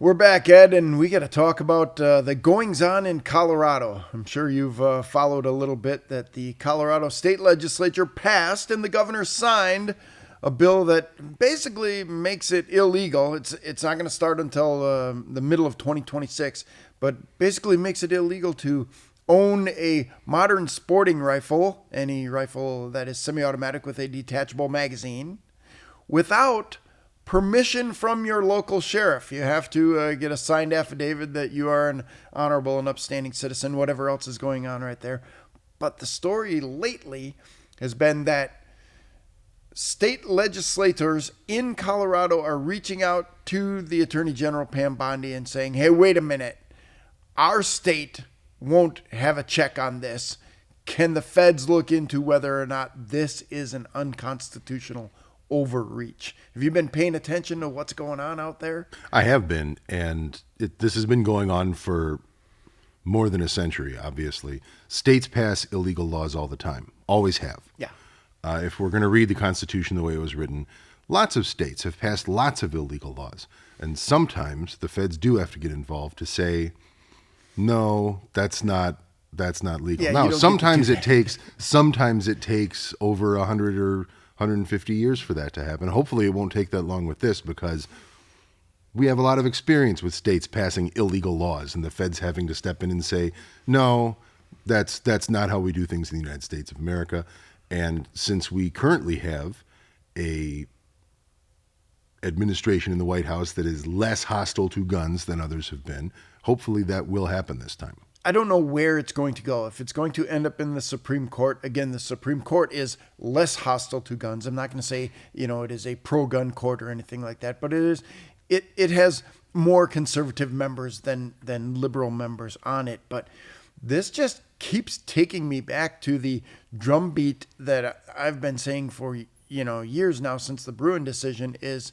We're back, Ed, and we got to talk about the goings-on in Colorado. I'm sure you've followed a little bit that the Colorado State Legislature passed and the governor signed a bill that basically makes it illegal. It's not going to start until the middle of 2026, but basically makes it illegal to own a modern sporting rifle, any rifle that is semi-automatic with a detachable magazine, without permission from your local sheriff. You have to get a signed affidavit that you are an honorable and upstanding citizen, whatever else is going on right there. But the story lately has been that state legislators in Colorado are reaching out to the Attorney General, Pam Bondi, and saying, hey, wait a minute. Our state won't have a check on this. Can the feds look into whether or not this is an unconstitutional overreach? Have you been paying attention to what's going on out there? I have been, and this has been going on for more than a century, obviously. States pass illegal laws all the time, always have. Yeah. If we're going to read the Constitution the way it was written, lots of states have passed lots of illegal laws. And sometimes the feds do have to get involved to say, no, that's not legal. Yeah, now, sometimes it takes over 100 or 150 years for that to happen. Hopefully it won't take that long with this, because we have a lot of experience with states passing illegal laws and the feds having to step in and say, no, that's not how we do things in the United States of America. And since we currently have a administration in the White House that is less hostile to guns than others have been, hopefully that will happen this time. I don't know where it's going to go. If it's going to end up in the Supreme Court, again, the Supreme Court is less hostile to guns. I'm not going to say, it is a pro-gun court or anything like that, but it has more conservative members than liberal members on it. But this just keeps taking me back to the drumbeat that I've been saying for, years now, since the Bruin decision, is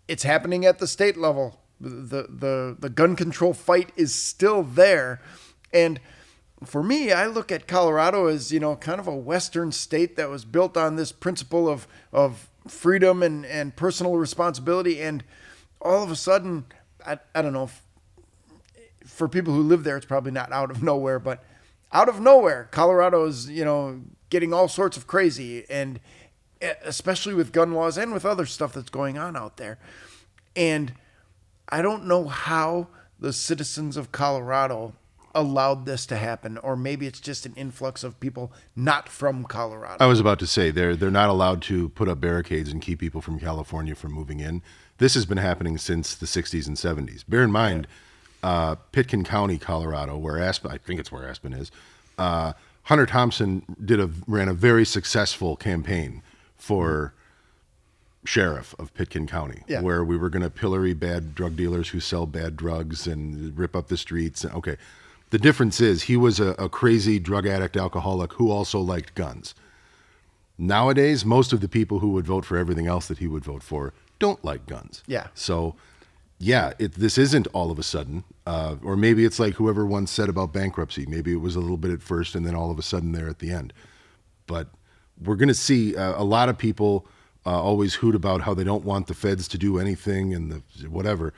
it's happening at the state level. The gun control fight is still there. And for me, I look at Colorado as, kind of a Western state that was built on this principle of freedom and personal responsibility. And all of a sudden, I don't know, for people who live there, it's probably not out of nowhere, but out of nowhere, Colorado is, getting all sorts of crazy, and especially with gun laws and with other stuff that's going on out there. And I don't know how the citizens of Colorado allowed this to happen, or maybe it's just an influx of people not from Colorado. I was about to say they're not allowed to put up barricades and keep people from California from moving in. This has been happening since the 60s and 70s. Bear in mind, Pitkin County, Colorado, where Aspen, I think it's where Aspen is, Hunter Thompson ran a very successful campaign for sheriff of Pitkin County, where we were going to pillory bad drug dealers who sell bad drugs and rip up the streets. Okay. The difference is he was a crazy drug addict alcoholic who also liked guns. Nowadays, most of the people who would vote for everything else that he would vote for don't like guns. Yeah. So, this isn't all of a sudden, or maybe it's like whoever once said about bankruptcy. Maybe it was a little bit at first and then all of a sudden there at the end. But we're going to see a lot of people always hoot about how they don't want the feds to do anything and whatever.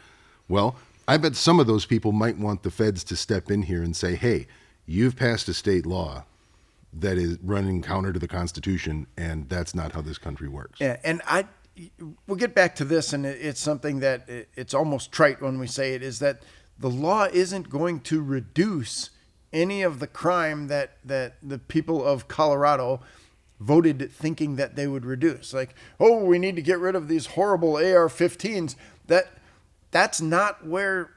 Well, I bet some of those people might want the feds to step in here and say, hey, you've passed a state law that is running counter to the Constitution, and that's not how this country works. Yeah, and we'll get back to this, and it's something that it's almost trite when we say it, is that the law isn't going to reduce any of the crime that the people of Colorado voted thinking that they would reduce. Like, oh, we need to get rid of these horrible AR-15s. That's not where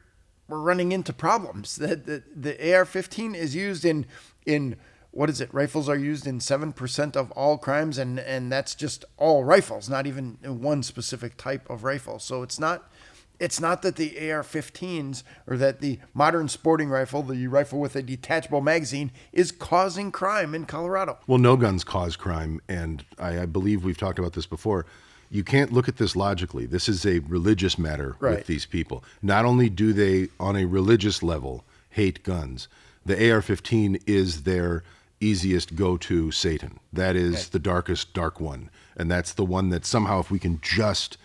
we're running into problems. The AR-15 is used in what is it? Rifles are used in 7% of all crimes, and that's just all rifles, not even one specific type of rifle. So it's not that the AR-15s or that the modern sporting rifle, the rifle with a detachable magazine, is causing crime in Colorado. Well, no guns cause crime, and I believe we've talked about this before. You can't look at this logically. This is a religious matter with these people. Not only do they, on a religious level, hate guns, the AR-15 is their easiest go-to Satan. That is the darkest dark one, and that's the one that somehow, if we can just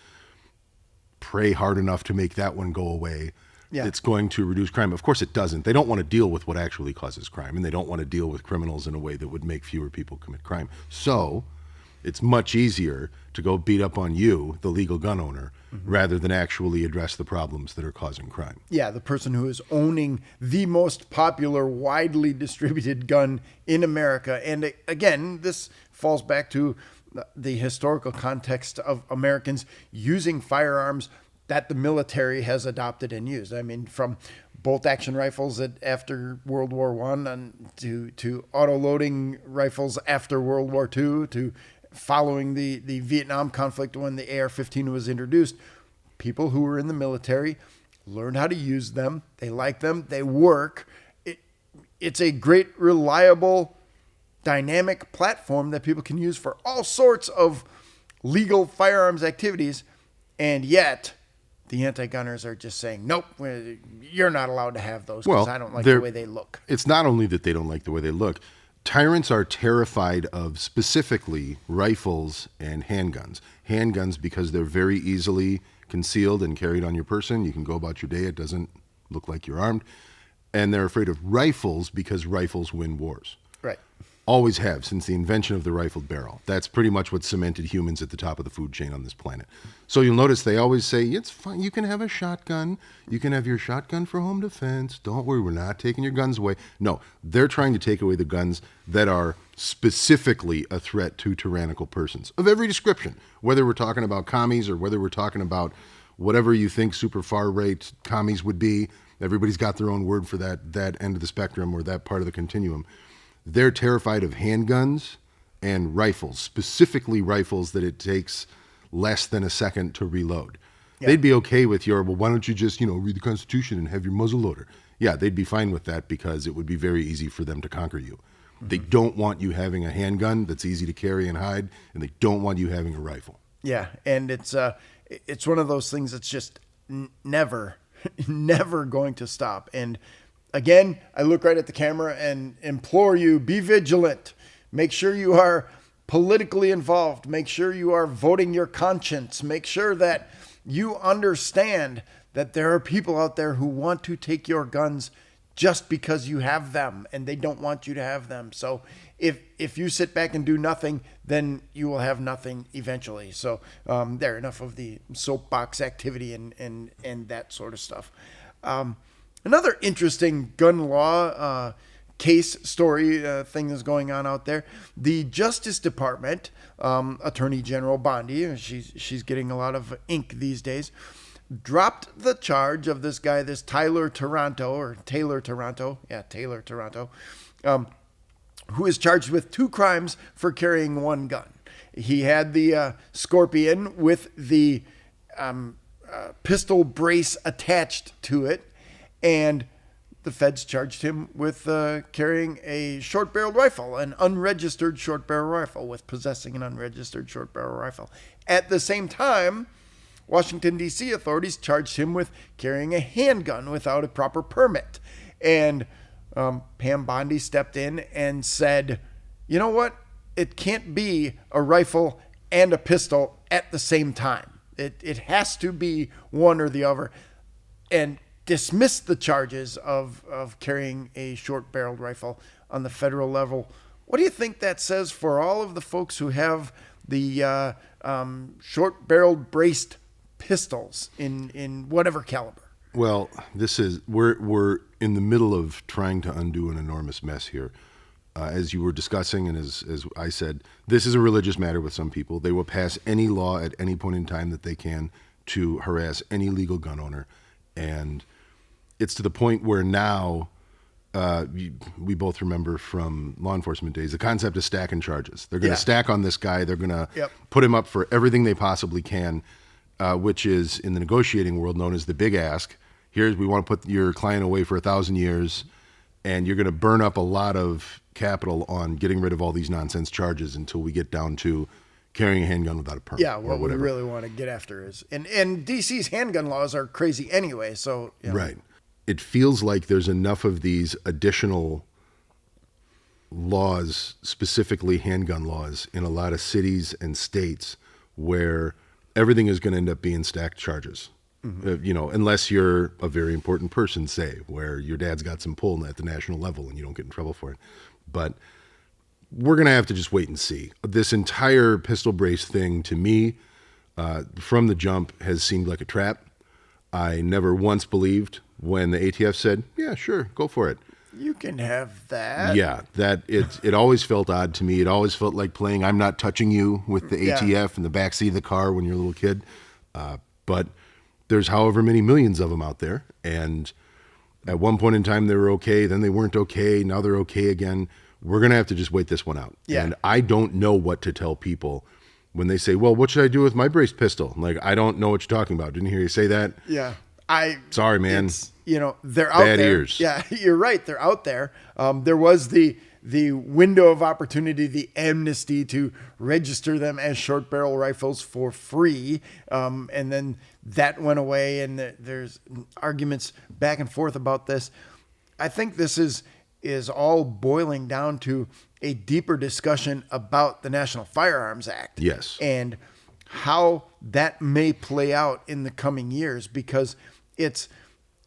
pray hard enough to make that one go away. Yeah. It's going to reduce crime. Of course it doesn't. They don't want to deal with what actually causes crime, and they don't want to deal with criminals in a way that would make fewer people commit crime. So it's much easier to go beat up on you, the legal gun owner, rather than actually address the problems that are causing crime. Yeah, the person who is owning the most popular, widely distributed gun in America. And again, this falls back to the historical context of Americans using firearms that the military has adopted and used. I mean, from bolt-action rifles after World War I and to auto-loading rifles after World War II, to following the Vietnam conflict when the AR-15 was introduced. People who were in the military learned how to use them. They like them. They work. It's a great, reliable, dynamic platform that people can use for all sorts of legal firearms activities. And yet the anti-gunners are just saying, nope, you're not allowed to have those because I don't like the way they look. It's not only that they don't like the way they look. Tyrants are terrified of specifically rifles and handguns. Handguns because they're very easily concealed and carried on your person. You can go about your day. It doesn't look like you're armed. And they're afraid of rifles because rifles win wars. Right. Always have since the invention of the rifled barrel. That's pretty much what cemented humans at the top of the food chain on this planet. So you'll notice they always say, it's fine. You can have a shotgun. You can have your shotgun for home defense. Don't worry, we're not taking your guns away. No, they're trying to take away the guns that are specifically a threat to tyrannical persons of every description, whether we're talking about commies or whether we're talking about whatever you think super far-right commies would be. Everybody's got their own word for that end of the spectrum or that part of the continuum. They're terrified of handguns and rifles, specifically rifles that it takes less than a second to reload. Yeah. They'd be okay with well, why don't you just, read the Constitution and have your muzzle loader? Yeah, they'd be fine with that because it would be very easy for them to conquer you. Mm-hmm. They don't want you having a handgun that's easy to carry and hide, and they don't want you having a rifle. Yeah, and it's one of those things that's just never going to stop. And again, I look right at the camera and implore you, be vigilant. Make sure you are politically involved. Make sure you are voting your conscience. Make sure that you understand that there are people out there who want to take your guns just because you have them and they don't want you to have them. So if you sit back and do nothing, then you will have nothing eventually. So enough of the soapbox activity and that sort of stuff. Another interesting gun law case story thing is going on out there. The Justice Department, Attorney General Bondi, she's getting a lot of ink these days, dropped the charge of this guy, this Taylor Taranto, who is charged with 2 crimes for carrying 1 gun. He had the Scorpion with the pistol brace attached to it, and the feds charged him with carrying a short-barreled rifle, an unregistered short-barrel rifle, with possessing an unregistered short-barrel rifle. At the same time, Washington, D.C. authorities charged him with carrying a handgun without a proper permit. And Pam Bondi stepped in and said, you know what? It can't be a rifle and a pistol at the same time. It has to be one or the other. And dismissed the charges of carrying a short-barreled rifle on the federal level. What do you think that says for all of the folks who have the short-barreled braced pistols in whatever caliber? Well, we're in the middle of trying to undo an enormous mess here. As you were discussing, and as I said, this is a religious matter with some people. They will pass any law at any point in time that they can to harass any legal gun owner. And it's to the point where now, we both remember from law enforcement days, the concept of stacking charges. They're going to stack on this guy. They're going to put him up for everything they possibly can, which is in the negotiating world known as the big ask. We want to put your client away for 1,000 years, and you're going to burn up a lot of capital on getting rid of all these nonsense charges until we get down to carrying a handgun without a permit. Yeah, what we really want to get after is, and DC's handgun laws are crazy anyway. So right, it feels like there's enough of these additional laws, specifically handgun laws, in a lot of cities and states where everything is going to end up being stacked charges. Unless you're a very important person, say, where your dad's got some pull at the national level and you don't get in trouble for it. But we're going to have to just wait and see. This entire pistol brace thing, to me, from the jump, has seemed like a trap. I never once believed when the ATF said, yeah, sure, go for it. You can have that. Yeah, it always felt odd to me. It always felt like playing I'm Not Touching You with the ATF in the backseat of the car when you're a little kid. But there's however many millions of them out there. And at one point in time, they were okay. Then they weren't okay. Now they're okay again. We're going to have to just wait this one out. Yeah. And I don't know what to tell people when they say, well, what should I do with my braced pistol? Like, I don't know what you're talking about. Didn't hear you say that. Yeah. Sorry, man. They're out Bad there. ears. Yeah, you're right. They're out there. There was the window of opportunity, the amnesty to register them as short barrel rifles for free. And then that went away, and there's arguments back and forth about this. I think this is all boiling down to a deeper discussion about the National Firearms Act. Yes. And how that may play out in the coming years, because it's,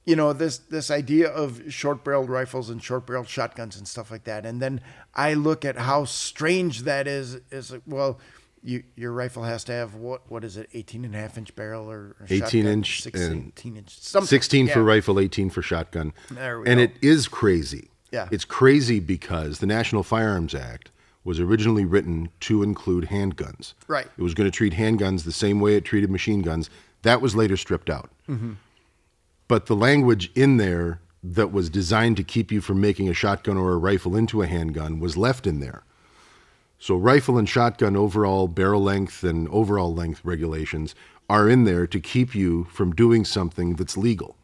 this idea of short-barreled rifles and short-barreled shotguns and stuff like that. And then I look at how strange that is like, well, your rifle has to have, what is it, 18.5-inch barrel or 18-inch, 16-inch, something. 16 for rifle, 18 for shotgun. There we and go. it is crazy. Yeah. It's crazy because the National Firearms Act was originally written to include handguns. Right. It was going to treat handguns the same way it treated machine guns. That was later stripped out. Mm-hmm. But the language in there that was designed to keep you from making a shotgun or a rifle into a handgun was left in there. So rifle and shotgun overall barrel length and overall length regulations are in there to keep you from doing something that's legal.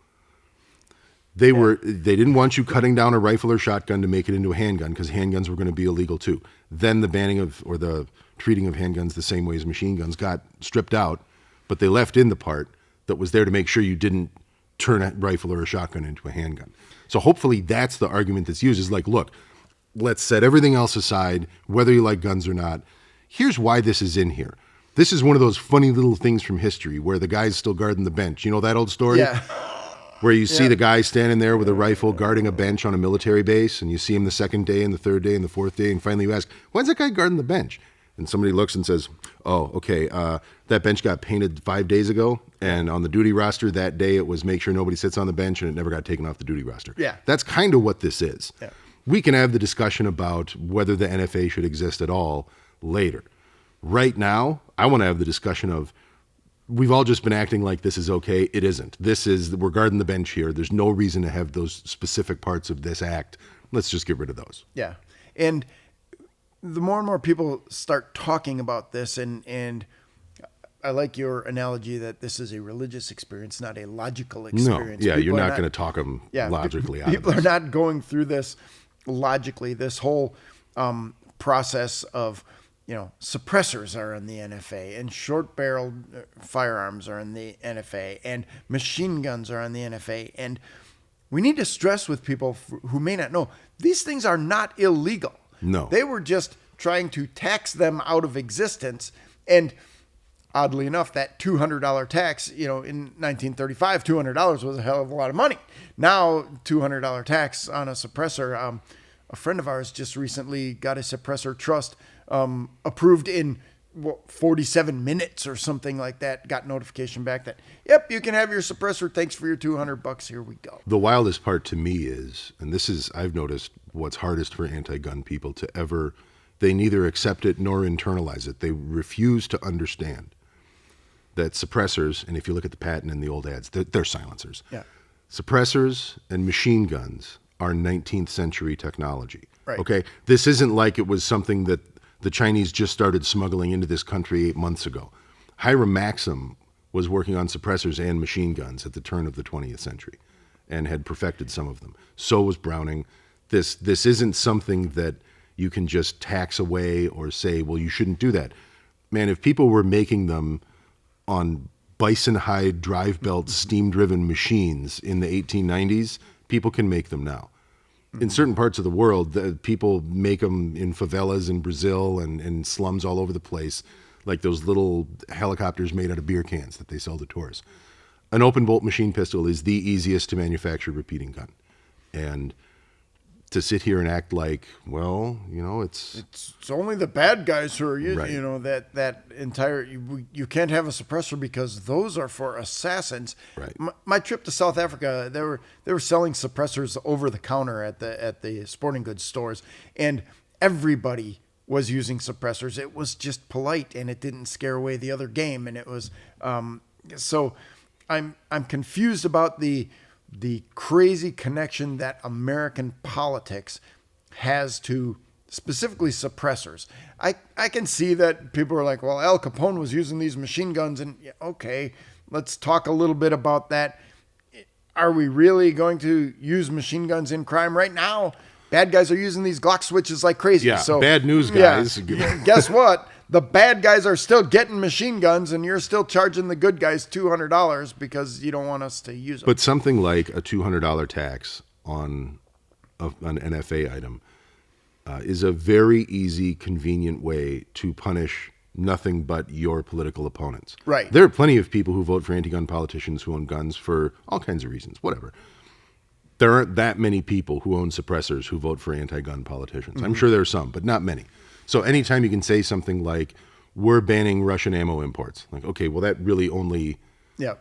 They didn't want you cutting down a rifle or shotgun to make it into a handgun, because handguns were going to be illegal too. Then the banning of, or the treating of handguns the same way as machine guns got stripped out, but they left in the part that was there to make sure you didn't turn a rifle or a shotgun into a handgun. So hopefully that's the argument that's used, is like, look, let's set everything else aside, whether you like guns or not. Here's why this is in here. This is one of those funny little things from history where the guy's still guarding the bench. You know that old story? Yeah. Where you see the guy standing there with a rifle guarding a bench on a military base, and you see him the second day and the third day and the fourth day, and finally you ask, when's that guy guarding the bench? And somebody looks and says, oh, okay, that bench got painted 5 days ago, and on the duty roster that day it was make sure nobody sits on the bench, and it never got taken off the duty roster. Yeah. That's kind of what this is. Yeah. We can have the discussion about whether the NFA should exist at all later. Right now, I want to have the discussion of, we've all just been acting like this is okay. It isn't. We're guarding the bench here. There's no reason to have those specific parts of this act. Let's just get rid of those. Yeah. And the more and more people start talking about this, and I like your analogy that this is a religious experience, not a logical experience. No, yeah, you're not going to talk them logically out of People this. are not going through this logically. This whole process of, suppressors are in the NFA, and short-barreled firearms are in the NFA, and machine guns are in the NFA. And we need to stress with people who may not know, these things are not illegal. No. They were just trying to tax them out of existence. And oddly enough, that $200 tax, in 1935, $200 was a hell of a lot of money. Now, $200 tax on a suppressor, a friend of ours just recently got a suppressor trust approved in 47 minutes or something like that. Got notification back that, yep, you can have your suppressor. Thanks for your $200. Here we go. The wildest part to me is, and this is, I've noticed what's hardest for anti-gun people to ever, they neither accept it nor internalize it. They refuse to understand that suppressors, and if you look at the patent in the old ads, they're silencers. Yeah. Suppressors and machine guns are 19th century technology. Right. Okay. This isn't like it was something that the Chinese just started smuggling into this country 8 months ago. Hiram Maxim was working on suppressors and machine guns at the turn of the 20th century and had perfected some of them. So was Browning. This isn't something that you can just tax away or say, well, you shouldn't do that. Man, if people were making them on bison hide drive belt steam-driven machines in the 1890s, people can make them now. In certain parts of the world, people make them in favelas in Brazil and slums all over the place. like those little helicopters made out of beer cans that they sell to tourists. An open bolt machine pistol is the easiest to manufacture repeating gun. And to sit here and act like, well, it's only the bad guys who are using, Right. that entire, you can't have a suppressor because those are for assassins. Right. My trip to South Africa, they were selling suppressors over the counter at the sporting goods stores, and everybody was using suppressors. It was just polite, and it didn't scare away the other game. And it was, so I'm confused about the crazy connection that American politics has to specifically suppressors. I can see that people are like, well, Al Capone was using these machine guns, and okay, let's talk a little bit about that. Are we really going to use machine guns in crime right now? Bad guys are using these Glock switches like crazy. Yeah, so bad news, guys. Yeah, guess what? The bad guys are still getting machine guns, and you're still charging the good guys $200 because you don't want us to use them. But something like a $200 tax on an NFA item is a very easy, convenient way to punish nothing but your political opponents. Right. There are plenty of people who vote for anti-gun politicians who own guns for all kinds of reasons, whatever. There aren't that many people who own suppressors who vote for anti-gun politicians. Mm-hmm. I'm sure there are some, but not many. So anytime you can say something like, we're banning Russian ammo imports, like, okay, well, that really only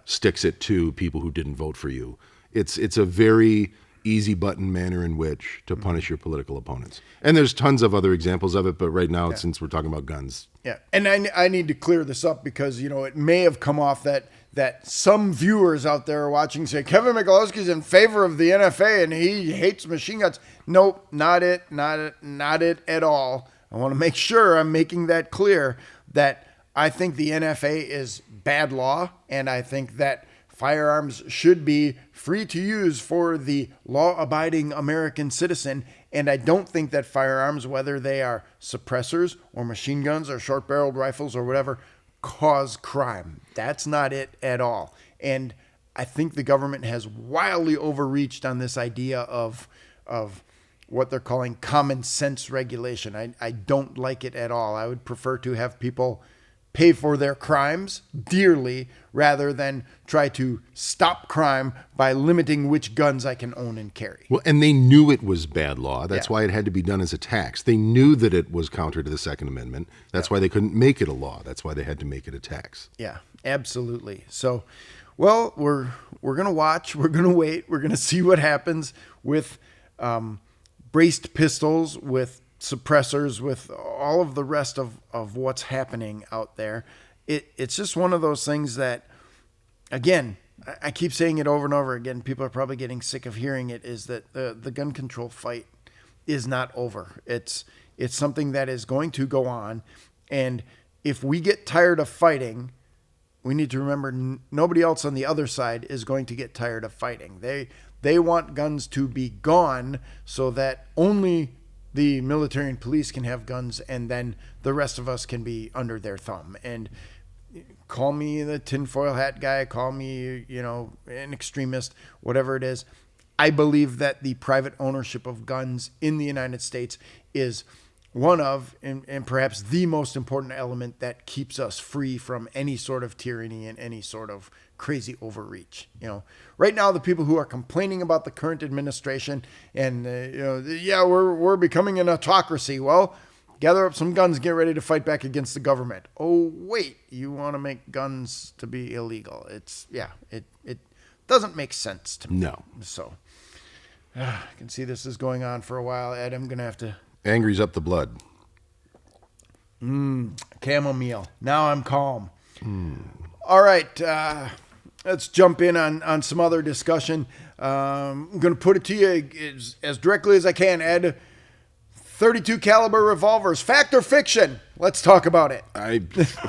sticks it to people who didn't vote for you. It's a very easy button manner in which to punish your political opponents. And there's tons of other examples of it, but right now, since we're talking about guns. Yeah, and I need to clear this up because, it may have come off that some viewers out there are watching say, Kevin Michalowski's in favor of the NFA and he hates machine guns. Nope, not it at all. I want to make sure I'm making that clear that I think the NFA is bad law, and I think that firearms should be free to use for the law-abiding American citizen, and I don't think that firearms, whether they are suppressors or machine guns or short-barreled rifles or whatever, cause crime. That's not it at all. And I think the government has wildly overreached on this idea of what they're calling common sense regulation. I don't like it at all. I would prefer to have people pay for their crimes dearly rather than try to stop crime by limiting which guns I can own and carry. Well, and they knew it was bad law. That's why it had to be done as a tax. They knew that it was counter to the Second Amendment. That's why they couldn't make it a law. That's why they had to make it a tax. Yeah, absolutely. So, well, we're going to watch. We're going to wait. We're going to see what happens with braced pistols, with suppressors, with all of the rest of what's happening out there. It's just one of those things that, again, I keep saying it over and over again, people are probably getting sick of hearing it, is that the gun control fight is not over. It's something that is going to go on. And if we get tired of fighting, we need to remember nobody else on the other side is going to get tired of fighting. They want guns to be gone so that only the military and police can have guns, and then the rest of us can be under their thumb. And call me the tinfoil hat guy, call me, an extremist, whatever it is. I believe that the private ownership of guns in the United States is one of, and perhaps the most important element that keeps us free from any sort of tyranny and any sort of crazy overreach. Right now, the people who are complaining about the current administration and, we're becoming an autocracy. Well, gather up some guns, get ready to fight back against the government. Oh, wait, you want to make guns to be illegal. It doesn't make sense to me. No. So I can see this is going on for a while, Ed. I'm going to have to. Angry's up the blood. Chamomile. Now I'm calm. All right. Let's jump in on some other discussion. I'm going to put it to you as directly as I can, Ed. 32 caliber revolvers, fact or fiction? Let's talk about it.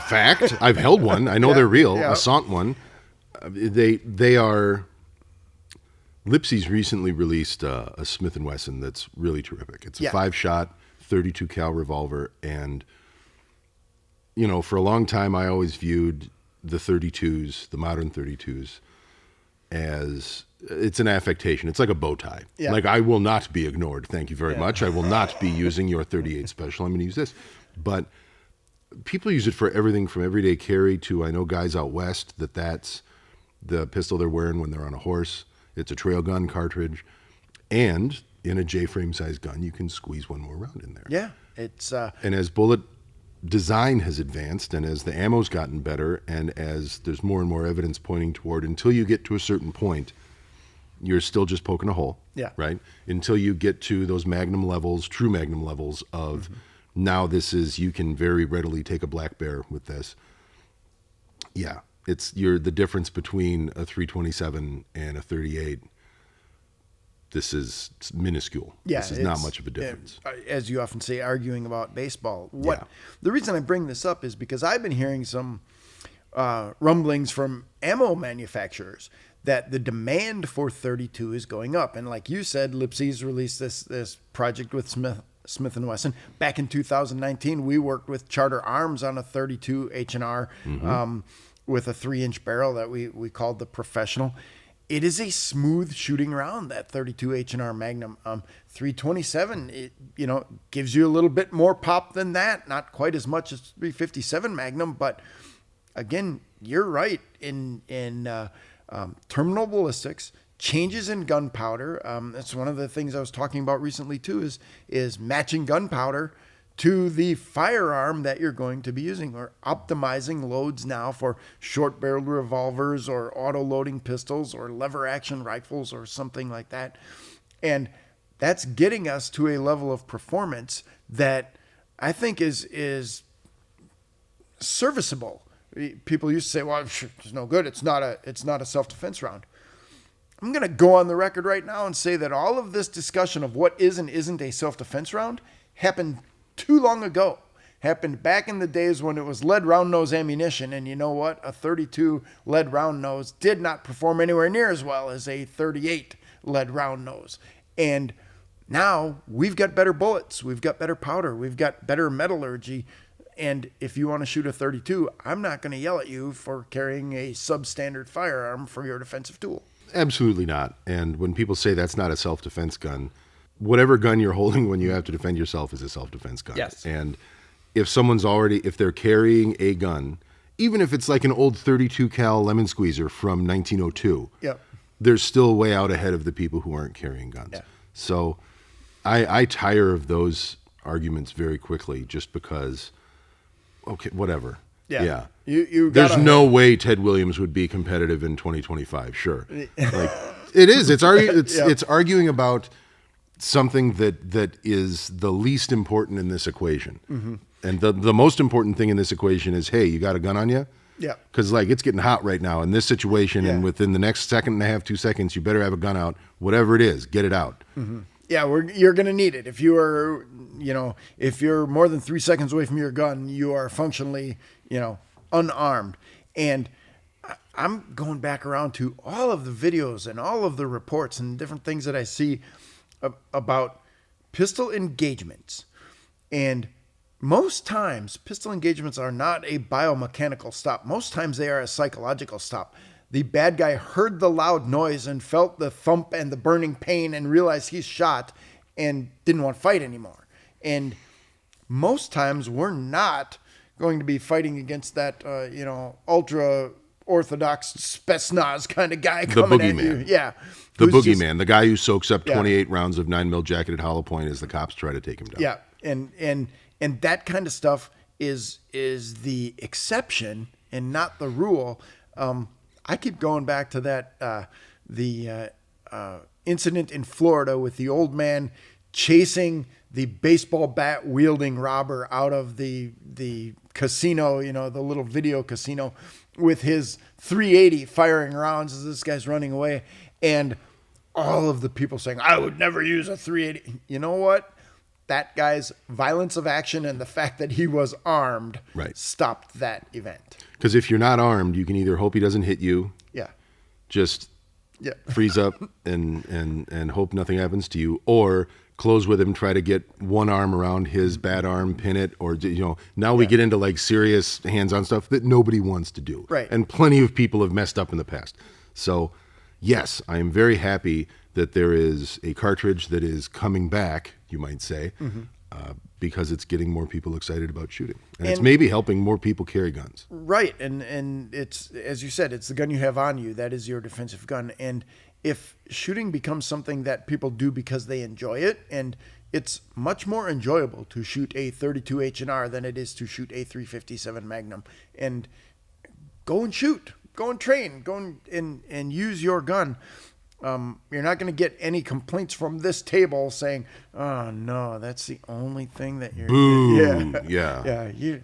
Fact. I've held one. I know they're real. Yeah. A Sant one. They are. Lipsy's recently released a Smith & Wesson that's really terrific. It's a 5-shot, 32 cal revolver, and for a long time I always viewed the 32s, the modern 32s, as it's an affectation. It's like a bow tie. Yeah. Like, I will not be ignored. Thank you very much. I will not be using your 38 special. I'm going to use this. But people use it for everything from everyday carry to, I know guys out west that's the pistol they're wearing when they're on a horse. It's a trail gun cartridge. And in a J-frame size gun, you can squeeze one more round in there. Yeah. It's and as bullet design has advanced and as the ammo's gotten better and as there's more and more evidence pointing toward, until you get to a certain point, you're still just poking a hole. Yeah. Right? Until you get to those magnum levels, true magnum levels of now this is, you can very readily take a black bear with this. Yeah. The difference between a 327 and a 38. This is minuscule. Yeah, this is not much of a difference. As you often say, arguing about baseball. The reason I bring this up is because I've been hearing some rumblings from ammo manufacturers that the demand for 32 is going up. And like you said, Lipsy's released this project with Smith & Wesson. Back in 2019, we worked with Charter Arms on a 32 H&R with a 3-inch barrel that we called the Professional. It is a smooth shooting round, that 32 H&R Magnum. 327, it gives you a little bit more pop than that. Not quite as much as 357 Magnum, but again, you're right in terminal ballistics, changes in gunpowder. That's one of the things I was talking about recently too. Is matching gunpowder to the firearm that you're going to be using, or optimizing loads now for short-barreled revolvers or auto-loading pistols or lever-action rifles or something like that. And that's getting us to a level of performance that I think is serviceable. People used to say, well, it's no good. It's not a self-defense round. I'm going to go on the record right now and say that all of this discussion of what is and isn't a self-defense round happened too long ago. Happened back in the days when it was lead round nose ammunition, and you know what? A 32 lead round nose did not perform anywhere near as well as a 38 lead round nose. And now we've got better bullets, we've got better powder, we've got better metallurgy. And if you want to shoot a 32, I'm not going to yell at you for carrying a substandard firearm for your defensive tool. Absolutely not. And when people say that's not a self-defense gun, whatever gun you're holding when you have to defend yourself is a self-defense gun. Yes. And if they're carrying a gun, even if it's like an old 32 cal lemon squeezer from 1902, they're still way out ahead of the people who aren't carrying guns. Yeah. So I tire of those arguments very quickly just because, okay, whatever. Yeah. There's no way Ted Williams would be competitive in 2025. Sure. Like it is. It's arguing about something that is the least important in this equation. Mm-hmm. And the most important thing in this equation is, hey, you got a gun on you? Yeah. Because it's getting hot right now in this situation, and within the next second and a half, 2 seconds, you better have a gun out. Whatever it is, get it out. Mm-hmm. Yeah, you're going to need it. If you're more than 3 seconds away from your gun, you are functionally, unarmed. And I'm going back around to all of the videos and all of the reports and different things that I see about pistol engagements. And most times, pistol engagements are not a biomechanical stop. Most times they are a psychological stop. The bad guy heard the loud noise and felt the thump and the burning pain and realized he's shot and didn't want to fight anymore. And most times we're not going to be fighting against that, ultra orthodox Spetsnaz kind of guy coming at you. Yeah. The boogeyman, the guy who soaks up 28 rounds of 9mm jacketed hollow point as the cops try to take him down. Yeah. And that kind of stuff is the exception and not the rule. I keep going back to that, the incident in Florida with the old man chasing the baseball bat wielding robber out of the casino, the little video casino, with his 380 firing rounds as this guy's running away. And all of the people saying, I would never use a 380. You know what? That guy's violence of action and the fact that he was armed stopped that event. Because if you're not armed, you can either hope he doesn't hit you, just freeze up and hope nothing happens to you, or close with him, try to get one arm around his bad arm, pin it, or now we get into serious hands-on stuff that nobody wants to do. Right. And plenty of people have messed up in the past. So, yes, I am very happy that there is a cartridge that is coming back, you might say. Mm-hmm. because it's getting more people excited about shooting. And it's maybe helping more people carry guns. Right. And it's, as you said, it's the gun you have on you. That is your defensive gun. And if shooting becomes something that people do because they enjoy it, and it's much more enjoyable to shoot a 32 H&R than it is to shoot a 357 Magnum. And go and shoot. Go and train. Go and use your gun. You're not going to get any complaints from this table saying, "Oh no, that's the only thing that you're." Boo. Yeah. Okay.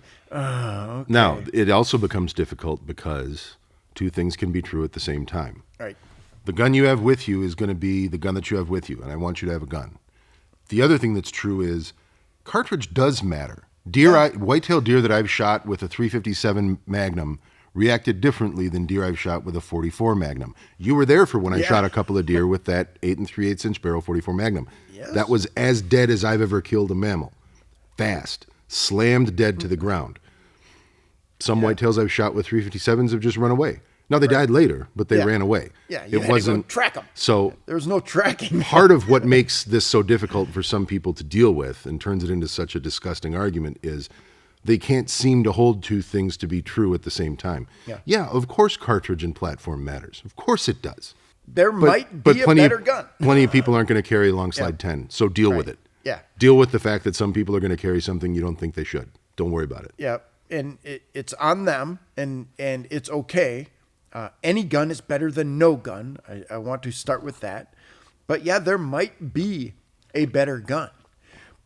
Now, it also becomes difficult because two things can be true at the same time. Right. The gun you have with you is going to be the gun that you have with you, and I want you to have a gun. The other thing that's true is cartridge does matter. Whitetail deer that I've shot with a 357 Magnum reacted differently than deer I've shot with a 44 Magnum. You were there for when I shot a couple of deer with that 8 3/8 inch barrel 44 Magnum. Yes. That was as dead as I've ever killed a mammal. Fast, slammed dead to the ground. Some whitetails I've shot with 357s have just run away. Now they died later, but they ran away. Yeah, you had to go track them. So there's no tracking. Part of what makes this so difficult for some people to deal with and turns it into such a disgusting argument is they can't seem to hold two things to be true at the same time. Yeah, of course cartridge and platform matters. Of course it does. There might be a better gun. Plenty of people aren't going to carry a long slide 10, so deal with it. Yeah. Deal with the fact that some people are going to carry something you don't think they should. Don't worry about it. Yeah, and it's on them, and it's okay. Any gun is better than no gun. I want to start with that. But yeah, there might be a better gun.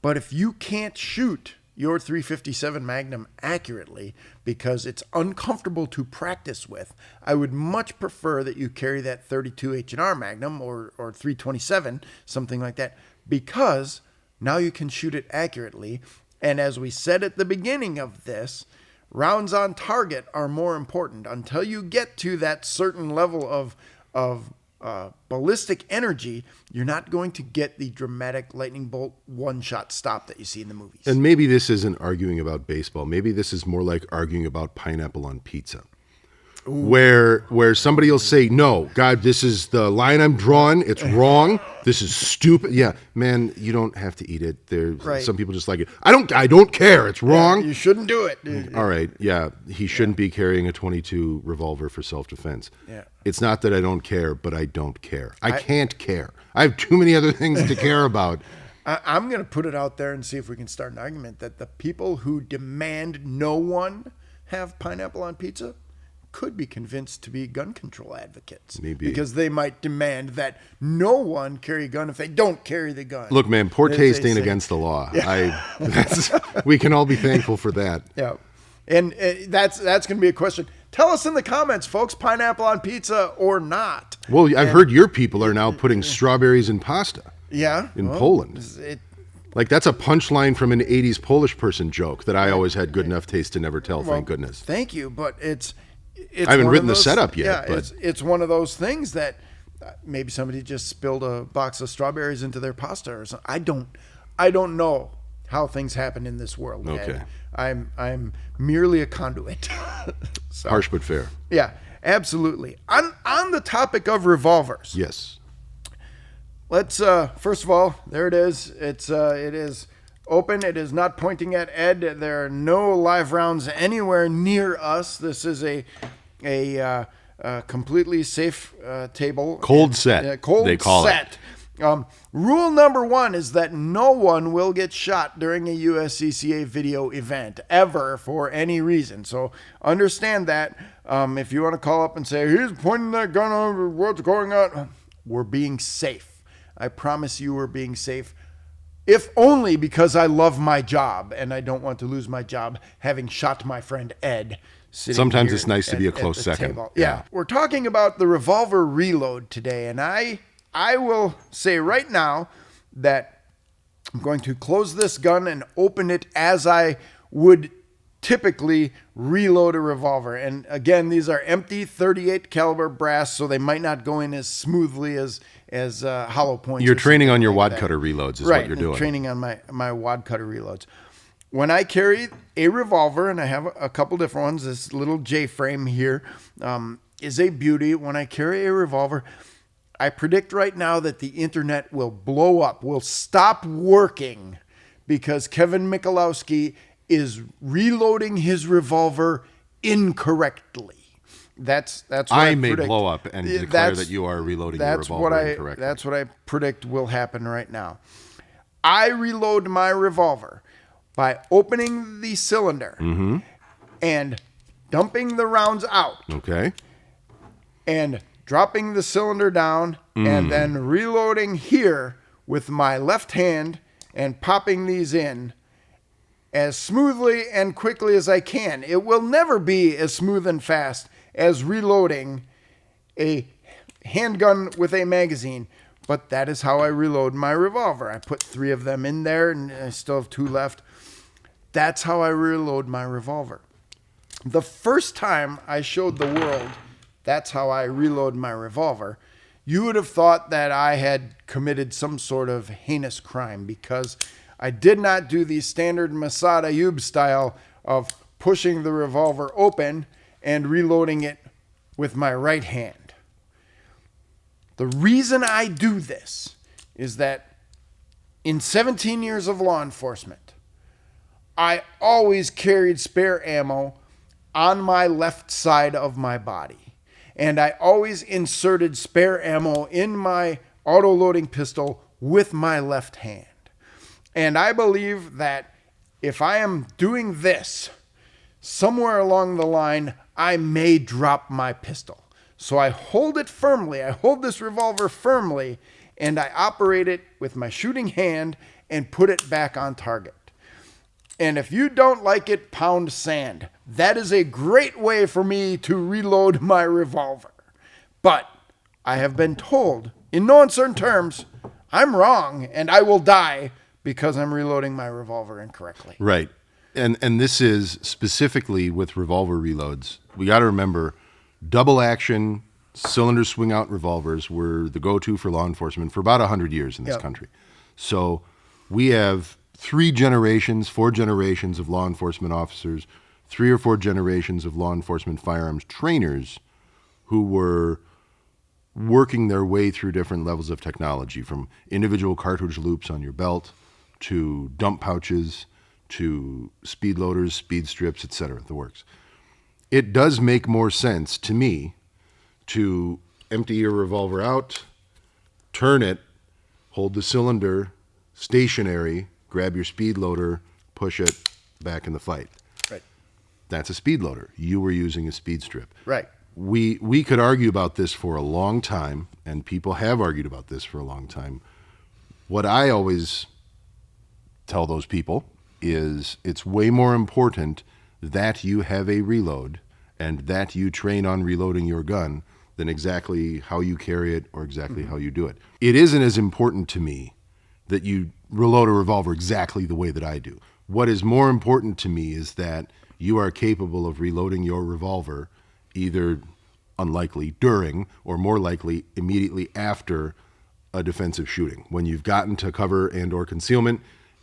But if you can't shoot your 357 Magnum accurately because it's uncomfortable to practice with, I would much prefer that you carry that 32 H&R Magnum or 327, something like that, because now you can shoot it accurately. And as we said at the beginning of this, rounds on target are more important. Until you get to that certain level of ballistic energy, you're not going to get the dramatic lightning bolt one-shot stop that you see in the movies. And maybe this isn't arguing about baseball. Maybe this is more like arguing about pineapple on pizza. Where somebody will say, "No, God, this is the line I'm drawing. It's wrong. This is stupid." Yeah, man, you don't have to eat it. Some people just like it. I don't care. It's wrong. You shouldn't do it. All right. Yeah, he shouldn't be carrying a .22 revolver for self-defense. Yeah. It's not that I don't care, but I don't care. I can't care. I have too many other things to care about. I'm going to put it out there and see if we can start an argument that the people who demand no one have pineapple on pizza could be convinced to be gun control advocates. Maybe. Because they might demand that no one carry a gun if they don't carry the gun. Look, man, poor taste ain't against the law. We can all be thankful for that. Yeah. And that's going to be a question. Tell us in the comments, folks, pineapple on pizza or not. Well, I've heard your people are now putting strawberries in pasta. Yeah. In Poland. Like, that's a punchline from an 80s Polish person joke that I always had good enough taste to never tell, thank goodness. Thank you, but I haven't written the setup yet. Yeah, but it's one of those things that maybe somebody just spilled a box of strawberries into their pasta or something. I don't know how things happen in this world. Okay. I'm merely a conduit. So, harsh but fair. Yeah, absolutely. On the topic of revolvers. Yes. Let's first of all, there it is. It is open. It is not pointing at Ed. There are no live rounds anywhere near us. This is a completely safe table. Cold set. Cold they call set. Rule number 1 is that no one will get shot during a USCCA video event ever for any reason. So understand that. If you want to call up and say, "He's pointing that gun over, what's going on?" We're being safe. I promise you we're being safe. If only because I love my job and I don't want to lose my job having shot my friend Ed. Sometimes it's nice to be a close second. Yeah. We're talking about the revolver reload today, and I will say right now that I'm going to close this gun and open it as I would typically reload a revolver. And again, these are empty 38 caliber brass, so they might not go in as smoothly as hollow points. You're training on your wad cutter reloads is what you're doing. Training on my wad cutter reloads. When I carry a revolver, and I have a couple different ones, this little J-frame here is a beauty. When I carry a revolver, I predict right now that the internet will blow up, will stop working, because Kevin Michalowski is reloading his revolver incorrectly. That's what I I may predict. blow up and declare that you are reloading your revolver incorrectly. That's what I predict will happen right now. I reload my revolver by opening the cylinder and dumping the rounds out. Okay. And dropping the cylinder down and then reloading here with my left hand and popping these in as smoothly and quickly as I can. It will never be as smooth and fast as reloading a handgun with a magazine, but that is how I reload my revolver. I put 3 of them in there and I still have 2 left. That's how I reload my revolver. The first time I showed the world that's how I reload my revolver, you would have thought that I had committed some sort of heinous crime, because I did not do the standard Masad Ayub style of pushing the revolver open and reloading it with my right hand. The reason I do this is that in 17 years of law enforcement, I always carried spare ammo on my left side of my body. And I always inserted spare ammo in my auto-loading pistol with my left hand. And I believe that if I am doing this, somewhere along the line, I may drop my pistol. So I hold it firmly. I hold this revolver firmly, and I operate it with my shooting hand and put it back on target. And if you don't like it, pound sand. That is a great way for me to reload my revolver. But I have been told, in no uncertain terms, I'm wrong and I will die because I'm reloading my revolver incorrectly. Right. And this is specifically with revolver reloads. We got to remember, double action cylinder swing out revolvers were the go-to for law enforcement for about 100 years in this country. So we have 4 generations of law enforcement officers, 3 or 4 generations of law enforcement firearms trainers who were working their way through different levels of technology, from individual cartridge loops on your belt to dump pouches to speed loaders, speed strips, etc., the works. It does make more sense to me to empty your revolver out, turn it, hold the cylinder stationary, grab your speed loader, push it back in the fight. Right. That's a speed loader. You were using a speed strip. Right. We could argue about this for a long time, and people have argued about this for a long time. What I always tell those people is it's way more important that you have a reload and that you train on reloading your gun than exactly how you carry it or exactly how you do it. It isn't as important to me that you reload a revolver exactly the way that I do. What is more important to me is that you are capable of reloading your revolver either unlikely during or more likely immediately after a defensive shooting, when you've gotten to cover and or concealment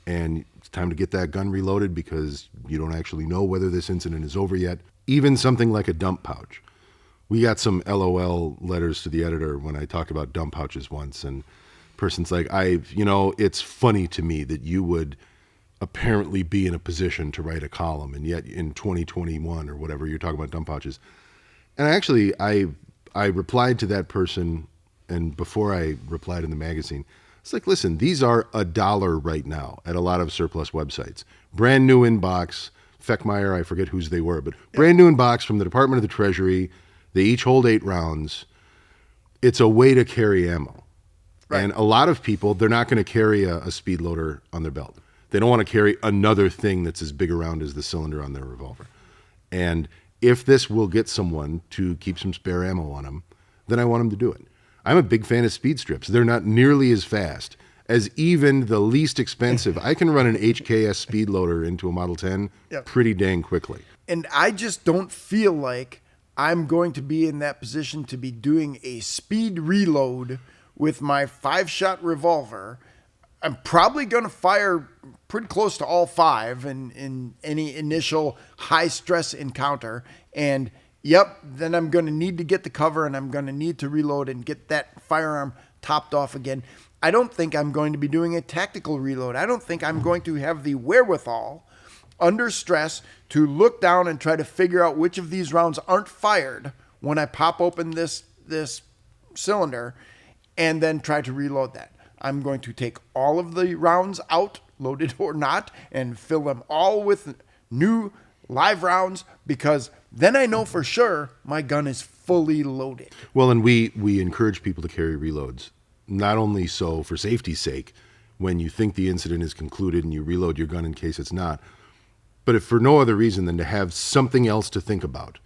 and it's time to get that gun reloaded because you don't actually know whether this incident is over yet. Even something like a dump pouch. We got some LOL letters to the editor when I talked about dump pouches once, and person's like, it's funny to me that you would apparently be in a position to write a column, and yet in 2021 or whatever, you're talking about dump pouches. And actually, I replied to that person, and before I replied in the magazine, it's like, listen, these are $1 right now at a lot of surplus websites. Brand new inbox, Feckmeyer, I forget whose they were, but brand new inbox from the Department of the Treasury. They each hold 8 rounds. It's a way to carry ammo. Right. And a lot of people, they're not going to carry a speed loader on their belt. They don't want to carry another thing that's as big around as the cylinder on their revolver. And if this will get someone to keep some spare ammo on them, then I want them to do it. I'm a big fan of speed strips. They're not nearly as fast as even the least expensive. I can run an HKS speed loader into a Model 10 pretty dang quickly. And I just don't feel like I'm going to be in that position to be doing a speed reload with my 5-shot revolver. I'm probably going to fire pretty close to all 5 in any initial high-stress encounter. And, then I'm going to need to get the cover, and I'm going to need to reload and get that firearm topped off again. I don't think I'm going to be doing a tactical reload. I don't think I'm going to have the wherewithal under stress to look down and try to figure out which of these rounds aren't fired when I pop open this cylinder and then try to reload that. I'm going to take all of the rounds out, loaded or not, and fill them all with new live rounds, because then I know for sure my gun is fully loaded. Well, and we encourage people to carry reloads, not only so for safety's sake, when you think the incident is concluded and you reload your gun in case it's not, but if for no other reason than to have something else to think about,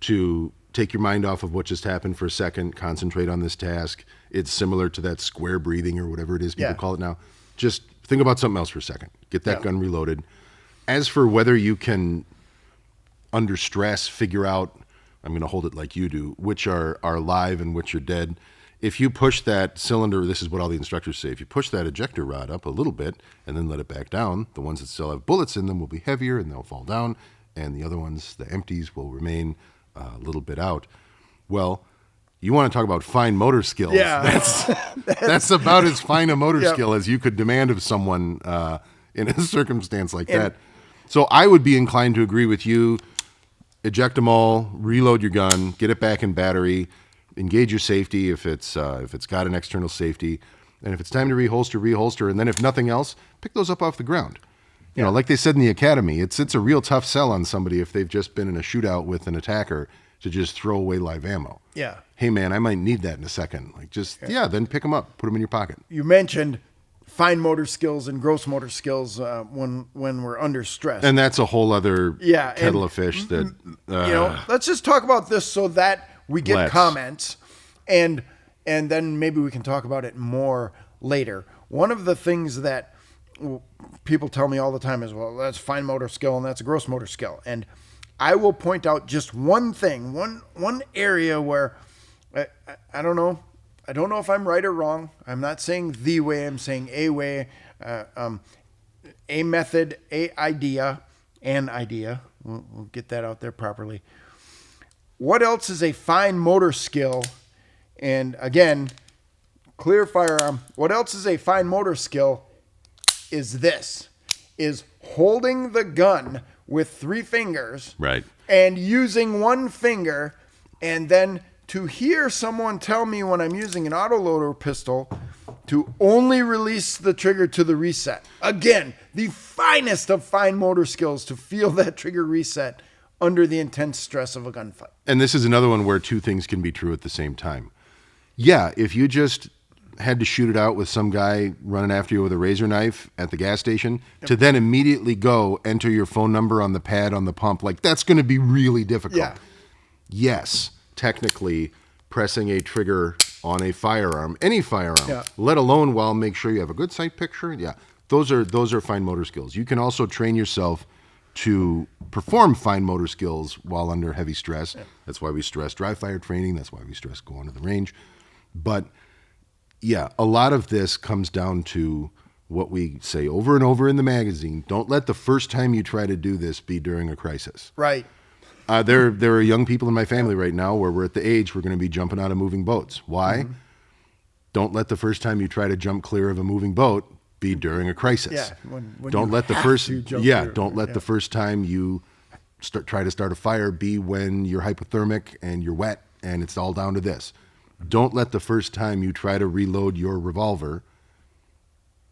to take your mind off of what just happened for a second, concentrate on this task. It's similar to that square breathing or whatever it is people call it now. Just think about something else for a second. Get that gun reloaded. As for whether you can, under stress, figure out, I'm going to hold it like you do, which are live and which are dead. If you push that cylinder, this is what all the instructors say, if you push that ejector rod up a little bit and then let it back down, the ones that still have bullets in them will be heavier and they'll fall down, and the other ones, the empties, will remain a little bit out. Well, you want to talk about fine motor skills. Yeah. That's about as fine a motor skill as you could demand of someone in a circumstance like that. So I would be inclined to agree with you. Eject them all, reload your gun, get it back in battery, engage your safety if it's got an external safety, and if it's time to reholster, and then if nothing else, pick those up off the ground. You know, like they said in the academy, it's a real tough sell on somebody if they've just been in a shootout with an attacker to just throw away live ammo. Yeah. Hey man, I might need that in a second. Like then pick them up, put them in your pocket. You mentioned fine motor skills and gross motor skills when we're under stress. And that's a whole other kettle of fish that let's just talk about this so that we get comments and then maybe we can talk about it more later. One of the things that people tell me all the time is, well, that's fine motor skill and that's a gross motor skill. And I will point out just one thing, one area where I don't know. I don't know if I'm right or wrong. I'm not saying the way. I'm saying a way, a method, an idea. We'll get that out there properly. What else is a fine motor skill? And again, clear firearm. What else is a fine motor skill? Is holding the gun with 3 fingers, right, and using 1 finger, and then to hear someone tell me when I'm using an autoloader pistol to only release the trigger to the reset. Again, the finest of fine motor skills to feel that trigger reset under the intense stress of a gunfight. And this is another one where 2 things can be true at the same time. Yeah, if you just had to shoot it out with some guy running after you with a razor knife at the gas station, to then immediately go enter your phone number on the pad on the pump, like that's going to be really difficult. Yeah. Yes, technically pressing a trigger on a firearm, any firearm, let alone while make sure you have a good sight picture. Yeah, those are fine motor skills. You can also train yourself to perform fine motor skills while under heavy stress. Yeah. That's why we stress dry fire training. That's why we stress going to the range. But yeah, a lot of this comes down to what we say over and over in the magazine. Don't let the first time you try to do this be during a crisis. Right. There are young people in my family right now where we're at the age we're going to be jumping out of moving boats. Why? Mm-hmm. Don't let the first time you try to jump clear of a moving boat be during a crisis. Yeah. When don't let the first the first time you try to start a fire be when you're hypothermic and you're wet and it's all down to this. Don't let the first time you try to reload your revolver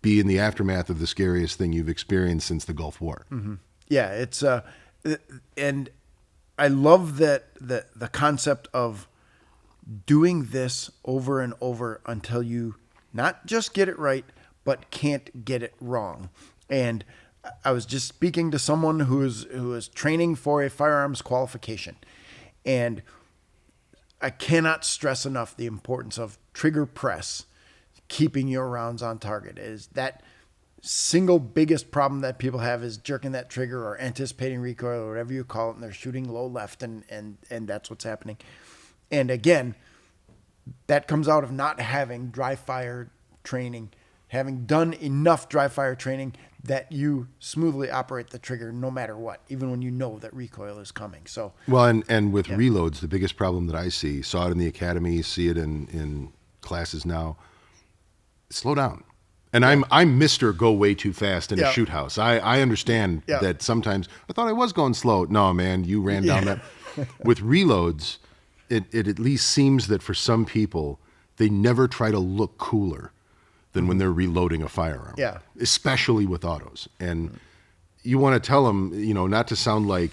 be in the aftermath of the scariest thing you've experienced since the Gulf War. Mm-hmm. Yeah, it's and I love that the concept of doing this over and over until you not just get it right, but can't get it wrong. And I was just speaking to someone who is training for a firearms qualification, and I cannot stress enough the importance of trigger press, keeping your rounds on target. Is that single biggest problem that people have is jerking that trigger or anticipating recoil or whatever you call it, and they're shooting low left, and that's what's happening. And again, that comes out of not having dry fire training, having done enough dry fire training that you smoothly operate the trigger no matter what, even when you know that recoil is coming. So well, and with reloads, the biggest problem that I saw it in the academy, see it in classes now, slow down. And I'm Mr. Go way too fast in a shoot house. I understand that sometimes I thought I was going slow. No, man, you ran down that. With reloads, it at least seems that for some people, they never try to look cooler than when they're reloading a firearm. Yeah. Especially with autos. And you want to tell them, you know, not to sound like,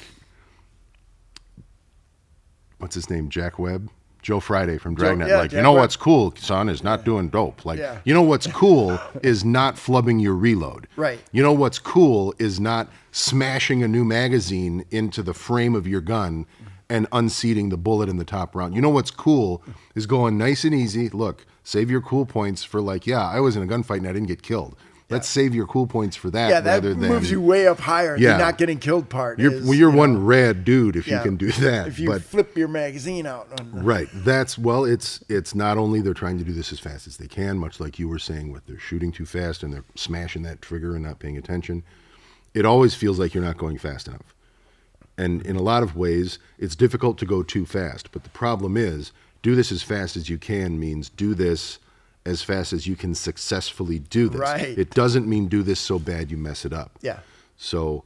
what's his name, Jack Webb? Joe Friday from Dragnet. Like, Jack, you know Webb. What's cool, son, is not doing dope. Like, you know what's cool is not flubbing your reload. Right. You know what's cool is not smashing a new magazine into the frame of your gun and unseating the bullet in the top round. You know what's cool is going nice and easy. Look, save your cool points for like, I was in a gunfight and I didn't get killed. Let's save your cool points for that. That rather than moves you way up higher. The not getting killed part. You're one rad dude if you can do that. If you flip your magazine out. Right. It's not only they're trying to do this as fast as they can, much like you were saying with they're shooting too fast and they're smashing that trigger and not paying attention. It always feels like you're not going fast enough. And in a lot of ways, it's difficult to go too fast. But the problem is, do this as fast as you can means do this as fast as you can successfully do this. Right. It doesn't mean do this so bad you mess it up. Yeah. So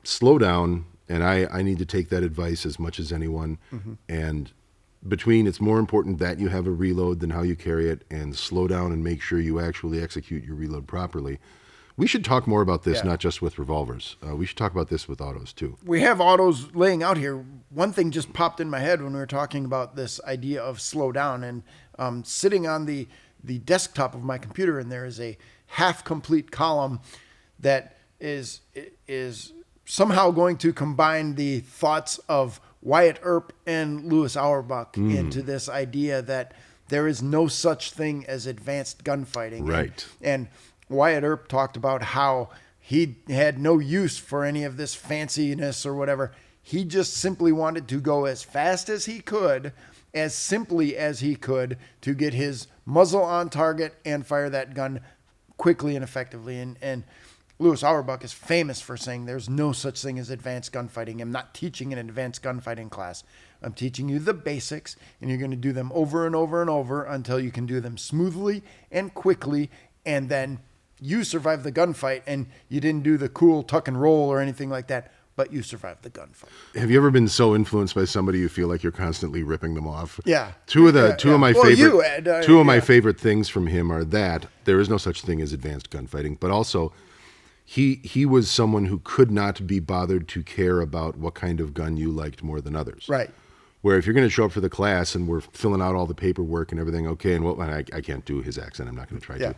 slow down, and I need to take that advice as much as anyone. And it's more important that you have a reload than how you carry it, and slow down and make sure you actually execute your reload properly. We should talk more about this, not just with revolvers. We should talk about this with autos too. We have autos laying out here. One thing just popped in my head when we were talking about this idea of slow down, and sitting on the desktop of my computer, and there is a half-complete column that is somehow going to combine the thoughts of Wyatt Earp and Louis Auerbach into this idea that there is no such thing as advanced gunfighting. Right. And Wyatt Earp talked about how he had no use for any of this fanciness or whatever. He just simply wanted to go as fast as he could, as simply as he could, to get his muzzle on target and fire that gun quickly and effectively. And Louis Auerbach is famous for saying there's no such thing as advanced gunfighting. I'm not teaching an advanced gunfighting class. I'm teaching you the basics, and you're going to do them over and over and over until you can do them smoothly and quickly, and then you survive the gunfight, and you didn't do the cool tuck and roll or anything like that, but you survived the gunfight. Have you ever been so influenced by somebody you feel like you're constantly ripping them off? Yeah. Two of my favorite things from him are that there is no such thing as advanced gunfighting, but also he was someone who could not be bothered to care about what kind of gun you liked more than others. Right. Where if you're going to show up for the class and we're filling out all the paperwork and everything, okay, and I can't do his accent. I'm not going to try to.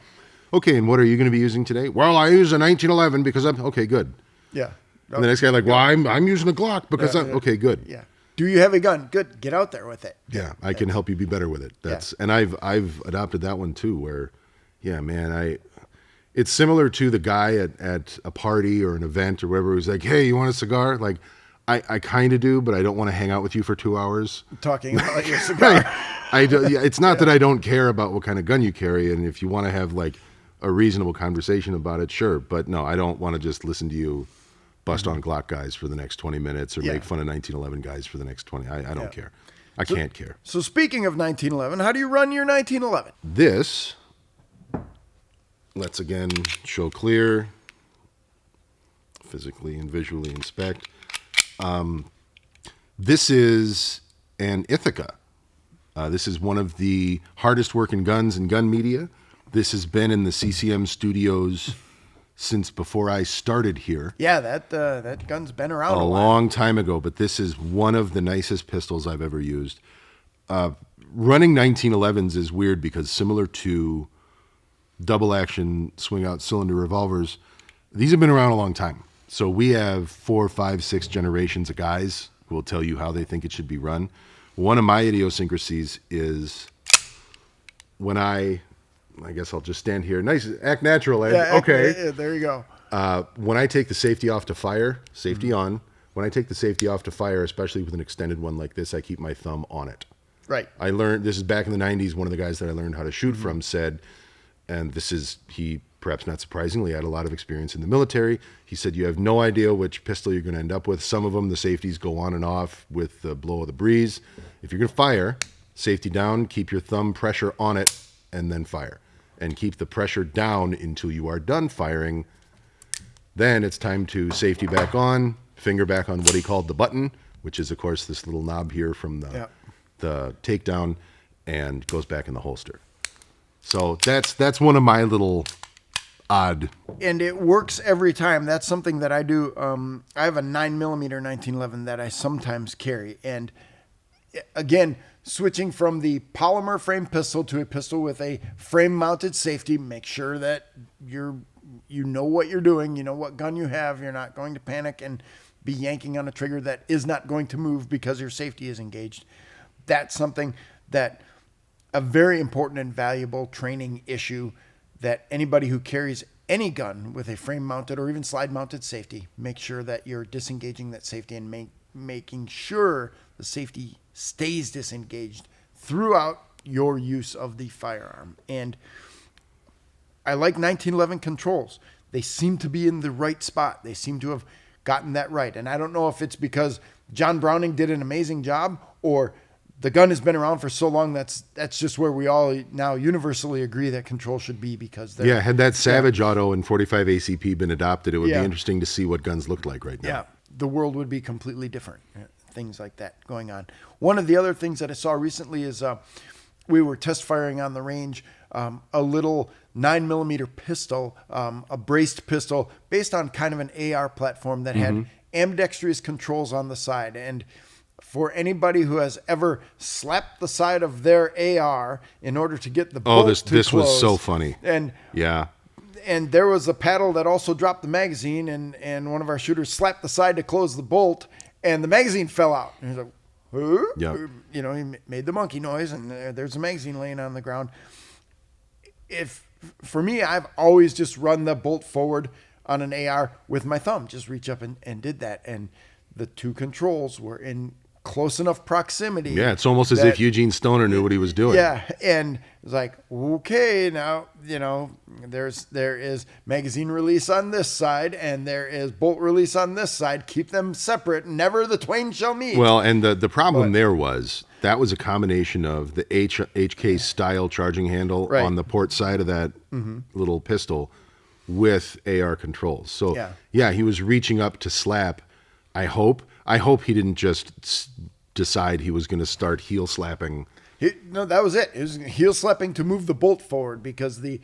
Okay, and what are you going to be using today? Well, I use a 1911 because I'm okay. Good. Yeah. And the next guy well, I'm using a Glock because I'm okay. Good. Yeah. Do you have a gun? Good. Get out there with it. Yeah, I can help you be better with it. And I've adopted that one too. Where, it's similar to the guy at a party or an event or whatever who's like, hey, you want a cigar? Like, I kind of do, but I don't want to hang out with you for 2 hours talking about your cigar. It's not that I don't care about what kind of gun you carry, and if you want to have like a reasonable conversation about it, sure. But no, I don't want to just listen to you bust on Glock guys for the next 20 minutes or make fun of 1911 guys for the next 20. I don't care. I can't care. So speaking of 1911, how do you run your 1911? This, let's again show clear, physically and visually inspect. This is an Ithaca. This is one of the hardest working guns in gun media. This has been in the CCM studios since before I started here. Yeah, that gun's been around a long time ago, but this is one of the nicest pistols I've ever used. Running 1911s is weird because similar to double action swing out cylinder revolvers, these have been around a long time. So we have 4, 5, 6 generations of guys who will tell you how they think it should be run. One of my idiosyncrasies is when I guess I'll just stand here. Nice, act natural, Ed. Yeah, okay. There you go. When I take the safety off to fire, safety on. When I take the safety off to fire, especially with an extended one like this, I keep my thumb on it. Right. I learned, this is back in the 90s, one of the guys that I learned how to shoot from said, and this is, he perhaps not surprisingly had a lot of experience in the military. He said, you have no idea which pistol you're going to end up with. Some of them, the safeties go on and off with the blow of the breeze. If you're going to fire, safety down, keep your thumb pressure on it, and then fire. and keep the pressure down until you are done firing. Then it's time to safety back on, finger back on what he called the button, which is, of course, this little knob here from the takedown, and goes back in the holster. So that's one of my little odd. And it works every time. That's something that I do. I have a 9mm 1911 that I sometimes carry. And again, switching from the polymer frame pistol to a pistol with a frame mounted safety, make sure that you know what you're doing, you know what gun you have. You're not going to panic and be yanking on a trigger that is not going to move because your safety is engaged. That's something that a very important and valuable training issue that anybody who carries any gun with a frame mounted or even slide mounted safety, make sure that you're disengaging that safety and making sure the safety stays disengaged throughout your use of the firearm. And I like 1911 controls. They seem to be in the right spot. They seem to have gotten that right. And I don't know if it's because John Browning did an amazing job or the gun has been around for so long. That's just where we all now universally agree that control should be, because they're, had that Savage Auto and 45 ACP been adopted, it would be interesting to see what guns looked like right now. Yeah, the world would be completely different. Things like that going on. One of the other things that I saw recently is we were test firing on the range a little 9mm pistol, a braced pistol based on kind of an AR platform that had ambidextrous controls on the side. And for anybody who has ever slapped the side of their AR in order to get the bolt this close, was so funny. And and there was a paddle that also dropped the magazine, and one of our shooters slapped the side to close the bolt, and the magazine fell out. And he's like, huh? Yep. You know, he made the monkey noise, and there's a magazine laying on the ground. For me, I've always just run the bolt forward on an AR with my thumb, just reach up and did that. And the two controls were in close enough proximity. Yeah, it's almost as if Eugene Stoner knew what he was doing. Yeah, and it's like, okay, now, you know, there is magazine release on this side, and there is bolt release on this side. Keep them separate. Never the twain shall meet. Well, and the problem there was that was a combination of the HK style charging handle on the port side of that little pistol with AR controls. So, yeah, he was reaching up to slap. I hope he didn't just decide he was going to start heel slapping. No, that was it. It was heel slapping to move the bolt forward, because it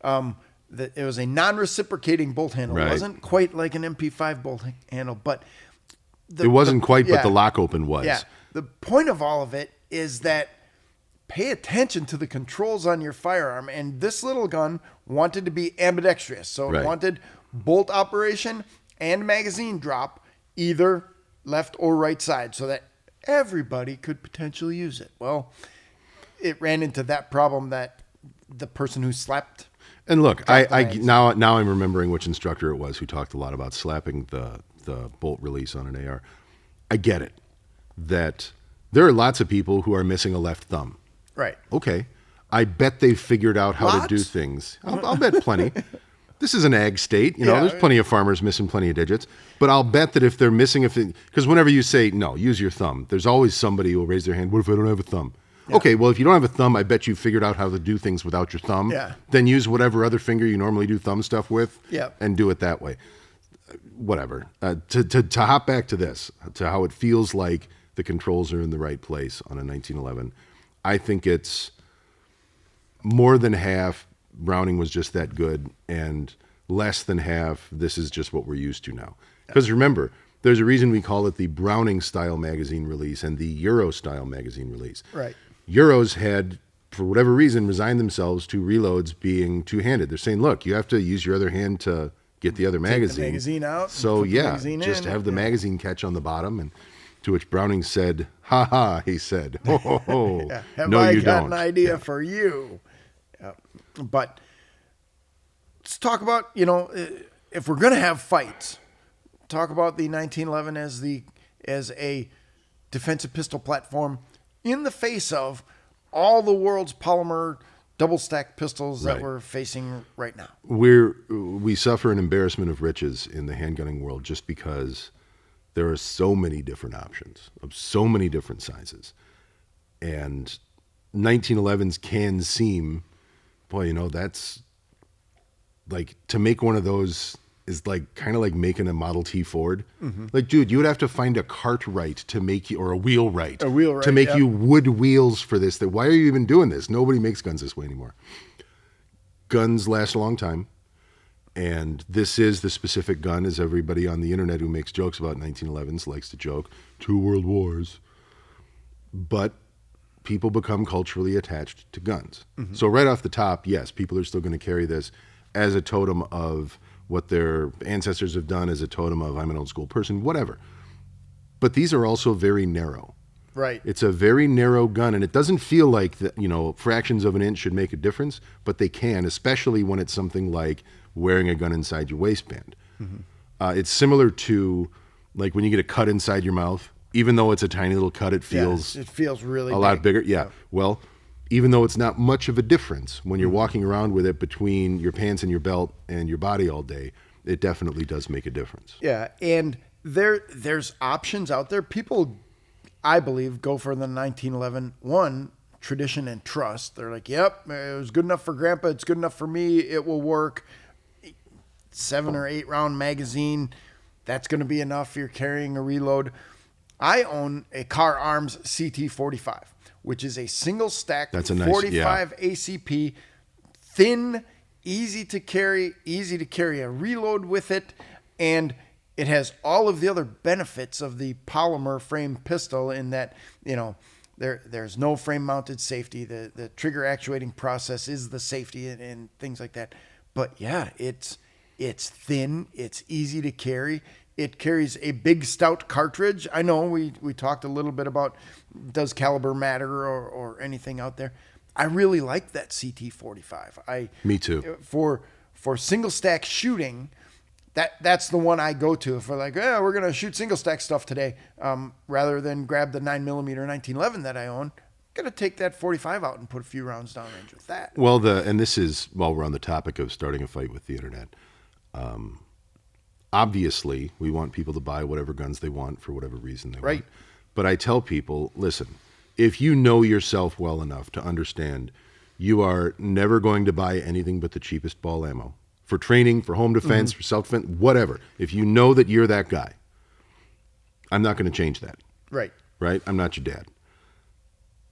was a non-reciprocating bolt handle. It wasn't quite like an MP5 bolt handle, but it wasn't quite, but the lock open was. Yeah. The point of all of it is that pay attention to the controls on your firearm, and this little gun wanted to be ambidextrous, so it wanted bolt operation and magazine drop either left or right side, so that everybody could potentially use it. Well, it ran into that problem that the person who slapped. And look, now I'm remembering which instructor it was who talked a lot about slapping the bolt release on an AR. I get it, that there are lots of people who are missing a left thumb. Right. Okay. I bet they've figured out how to do things. I'll bet plenty. This is an ag state. You know, there's plenty of farmers missing plenty of digits. But I'll bet that if they're missing because whenever you say, no, use your thumb, there's always somebody who will raise their hand. What if I don't have a thumb? Yeah. Okay, well, if you don't have a thumb, I bet you figured out how to do things without your thumb. Yeah. Then use whatever other finger you normally do thumb stuff with and do it that way. Whatever. To hop back to this, to how it feels like the controls are in the right place on a 1911, I think it's more than half Browning was just that good, and less than half this is just what we're used to now. Because remember, there's a reason we call it the Browning style magazine release and the Euro style magazine release. Right. Euros had, for whatever reason, resigned themselves to reloads being two-handed. They're saying, look, you have to use your other hand to get the other magazine. Take the magazine out. So just have the magazine catch on the bottom. And to which Browning said, "Ha ha," he said. "Ho ho ho." No, you don't. Got an idea for you. But let's talk about, if we're going to have fights, talk about the 1911 as a defensive pistol platform in the face of all the world's polymer double stack pistols that we're facing right now. We suffer an embarrassment of riches in the handgunning world just because there are so many different options of so many different sizes. And 1911s can seem boy, that's like, to make one of those is like kind of like making a Model T Ford. Like, dude, you would have to find a Cartwright to make you, or a wheelwright, to make you wood wheels for this. Why are you even doing this? Nobody makes guns this way anymore. Guns last a long time. And this is the specific gun, as everybody on the internet who makes jokes about 1911s likes to joke, 2 world wars. But people become culturally attached to guns. So right off the top, yes, people are still going to carry this as a totem of what their ancestors have done, as a totem of I'm an old school person, whatever. But these are also very narrow. Right. It's a very narrow gun, and it doesn't feel like fractions of an inch should make a difference, but they can, especially when it's something like wearing a gun inside your waistband. It's similar to like when you get a cut inside your mouth. Even though it's a tiny little cut, it feels really lot bigger. Yeah. Well, even though it's not much of a difference when you're walking around with it between your pants and your belt and your body all day, it definitely does make a difference. Yeah, and there's options out there. People, I believe, go for the 1911 one, tradition and trust. They're like, yep, it was good enough for Grandpa. It's good enough for me. It will work. 7 or 8 round magazine. That's going to be enough if you're carrying a reload. I own a Car Arms CT45, which is a single stack 45 ACP, thin, easy to carry a reload with it, and it has all of the other benefits of the polymer frame pistol in that, there's no frame mounted safety. The trigger actuating process is the safety and things like that. But yeah, it's thin, it's easy to carry. It carries a big, stout cartridge. I know we talked a little bit about, does caliber matter or anything out there. I really like that CT45. Me too. For single stack shooting, that's the one I go to. If we're like, we're going to shoot single stack stuff today, rather than grab the 9mm 1911 that I own, I'm going to take that 45 out and put a few rounds downrange with that. Well, and this is, while we're on the topic of starting a fight with the internet, obviously, we want people to buy whatever guns they want for whatever reason they want. But I tell people, listen, if you know yourself well enough to understand you are never going to buy anything but the cheapest ball ammo for training, for home defense, for self-defense, whatever. If you know that you're that guy, I'm not going to change that. Right. I'm not your dad.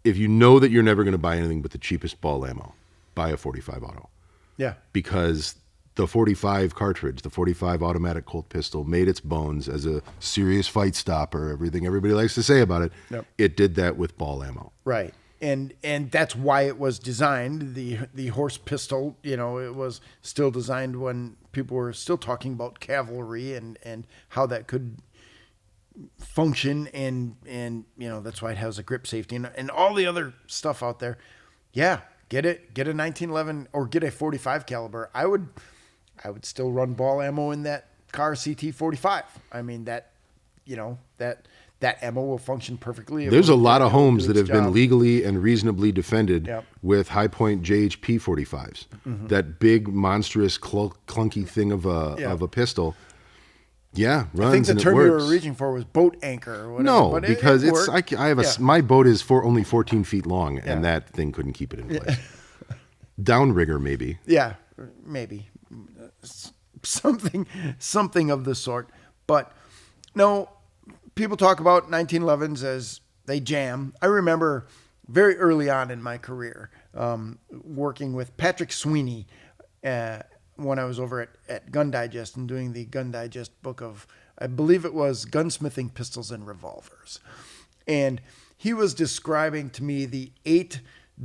If you know that you're never going to buy anything but the cheapest ball ammo, buy a 45 auto. Yeah. Because the 45 cartridge, the 45 automatic Colt pistol, made its bones as a serious fight stopper. Everything everybody likes to say about it, It did that with ball ammo. Right, and that's why it was designed. The horse pistol, it was still designed when people were still talking about cavalry and how that could function, and that's why it has a grip safety and all the other stuff out there. Yeah, get a 1911 or get a 45 caliber. I would still run ball ammo in that car CT45. I mean, that ammo will function perfectly. There's a lot of homes that have been legally and reasonably defended with high point JHP 45s. That big, monstrous, clunky thing of a pistol. Yeah, runs. I think the and term it you works. were reaching for was boat anchor or whatever. No, but because I have my boat is only 14 feet long, and that thing couldn't keep it in place. Downrigger, maybe. Yeah, maybe. Something of the sort. But no, people talk about 1911s as they jam. I remember very early on in my career working with Patrick Sweeney when I was over at Gun Digest and doing the Gun Digest book of, I believe it was Gunsmithing Pistols and Revolvers. And he was describing to me the 8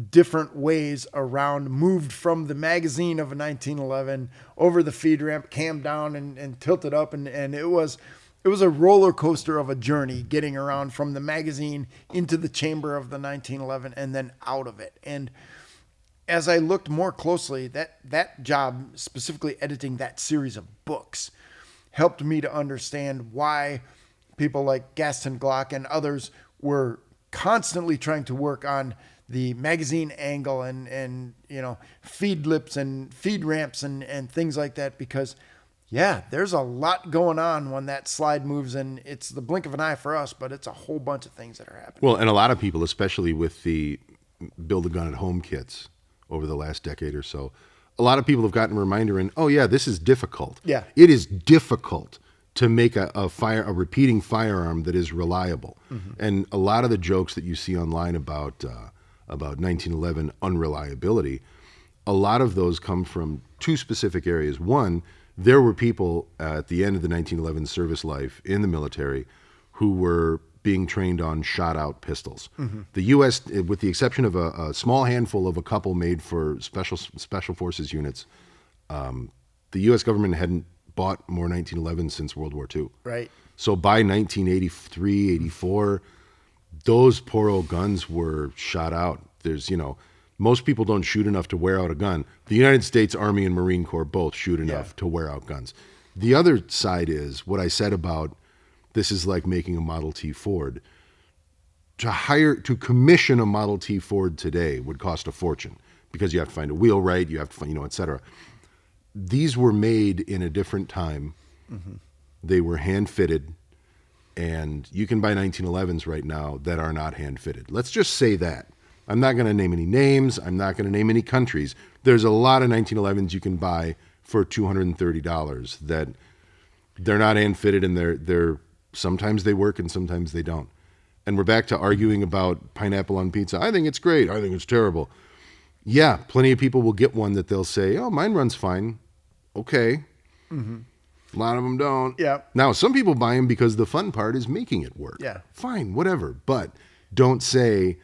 different ways a round moved from the magazine of a 1911 over the feed ramp, cammed down and tilted up. And it was a roller coaster of a journey getting around from the magazine into the chamber of the 1911 and then out of it. And as I looked more closely, that job, specifically editing that series of books, helped me to understand why people like Gaston Glock and others were constantly trying to work on the magazine angle and feed lips and feed ramps and things like that, because there's a lot going on when that slide moves, and it's the blink of an eye for us, but it's a whole bunch of things that are happening. Well, and a lot of people, especially with the build a gun at home kits over the last decade or so, a lot of people have gotten a reminder in, oh yeah, this is difficult. Yeah. It is difficult to make a repeating firearm that is reliable. And a lot of the jokes that you see online about 1911 unreliability, a lot of those come from two specific areas. One, there were people at the end of the 1911 service life in the military who were being trained on shot-out pistols. The U.S., with the exception of a small handful of a couple made for special forces units, the U.S. government hadn't bought more 1911 since World War II. Right. So by 1983, 84, those poor old guns were shot out. There's, most people don't shoot enough to wear out a gun. The United States Army and Marine Corps both shoot enough to wear out guns. The other side is what I said about this is like making a Model T Ford. To commission a Model T Ford today would cost a fortune because you have to find a wheelwright, you have to find, et cetera. These were made in a different time. They were hand-fitted, and you can buy 1911s right now that are not hand-fitted. Let's just say that. I'm not going to name any names. I'm not going to name any countries. There's a lot of 1911s you can buy for $230 that they're not hand-fitted, and they're sometimes they work and sometimes they don't. And we're back to arguing about pineapple on pizza. I think it's great. I think it's terrible. Yeah, plenty of people will get one that they'll say, oh, mine runs fine. Okay. A lot of them don't. Yeah. Now, some people buy them because the fun part is making it work. Yeah. Fine, whatever. But don't say,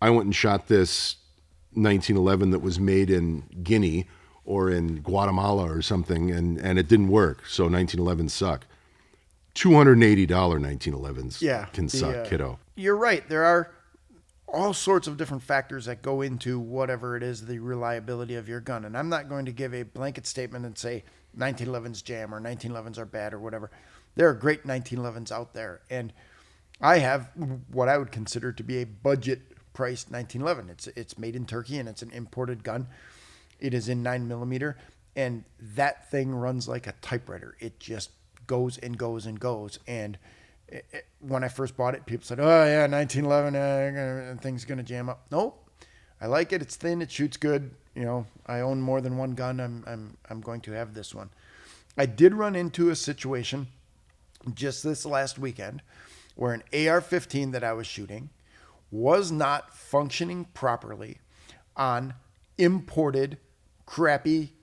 I went and shot this 1911 that was made in Guinea or in Guatemala or something, and it didn't work, so 1911s suck. $280 1911s can suck, kiddo. You're right. There are all sorts of different factors that go into whatever it is, the reliability of your gun. And I'm not going to give a blanket statement and say 1911s jam or 1911s are bad or whatever. There are great 1911s out there. And I have what I would consider to be a budget-priced 1911. It's made in Turkey, and it's an imported gun. It is in 9mm, and that thing runs like a typewriter. It just goes and goes and goes. And when I first bought it, people said, "Oh yeah, 1911, thing's gonna jam up." Nope, I like it. It's thin. It shoots good. I own more than one gun. I'm going to have this one. I did run into a situation just this last weekend where an AR-15 that I was shooting was not functioning properly on imported crappy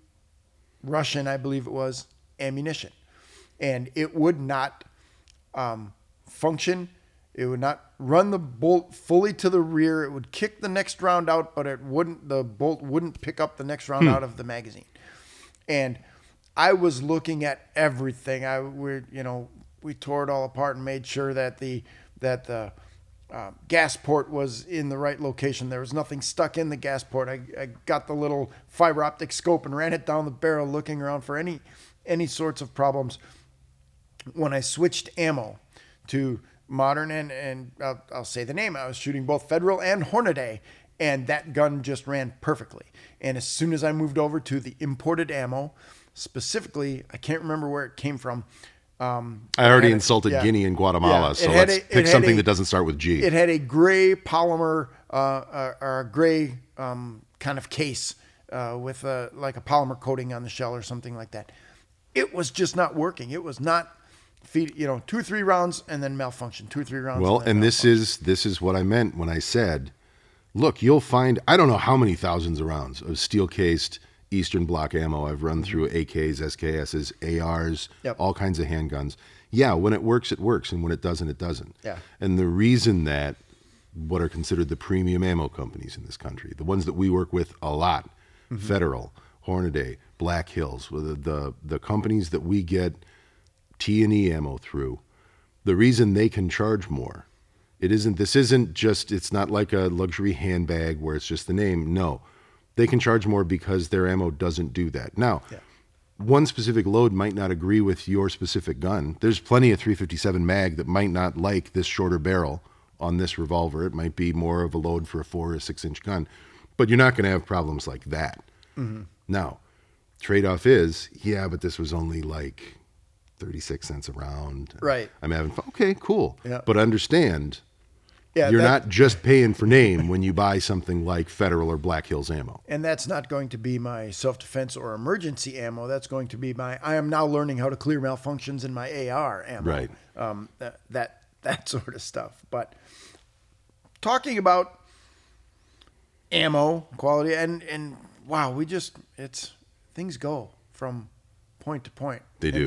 Russian, I believe it was, ammunition, and it would not function. It would not run the bolt fully to the rear. It would kick the next round out, but the bolt wouldn't pick up the next round out of the magazine. And I was looking at everything. We tore it all apart and made sure that the gas port was in the right location. There was nothing stuck in the gas port. I got the little fiber optic scope and ran it down the barrel, looking around for any sorts of problems. When I switched ammo to modern and I'll say the name, I was shooting both Federal and Hornady, and that gun just ran perfectly. And as soon as I moved over to the imported ammo, specifically, I can't remember where it came from. I already insulted Guinea and Guatemala, so let's pick something that doesn't start with G. It had a gray polymer or a gray kind of case with like a polymer coating on the shell or something like that. It was just not working. It was not feed, 2 or 3 rounds and then malfunction, 2 or 3 rounds. Well, and this is what I meant when I said, look, you'll find, I don't know how many thousands of rounds of steel cased Eastern Bloc ammo I've run through AKs, SKSs, ARs, all kinds of handguns. Yeah, when it works, and when it doesn't, it doesn't. Yeah. And the reason that what are considered the premium ammo companies in this country, the ones that we work with a lot, Federal, Hornady, Black Hills, the companies that we get T&E ammo through, the reason they can charge more, it's not like a luxury handbag where it's just the name. No, they can charge more because their ammo doesn't do that. Now, one specific load might not agree with your specific gun. There's plenty of 357 mag that might not like this shorter barrel on this revolver. It might be more of a load for a 4 or 6 inch gun, but you're not going to have problems like that. Now, trade-off is, but this was only like 36 cents a round. Right. I'm having fun. Okay, cool. Yeah. But understand, Yeah, You're not just paying for name when you buy something like Federal or Black Hills ammo. and that's not going to be my self-defense or emergency ammo. That's going to be I am now learning how to clear malfunctions in my AR ammo. Right. That sort of stuff. But talking about ammo quality and wow, things go from point to point. They do. And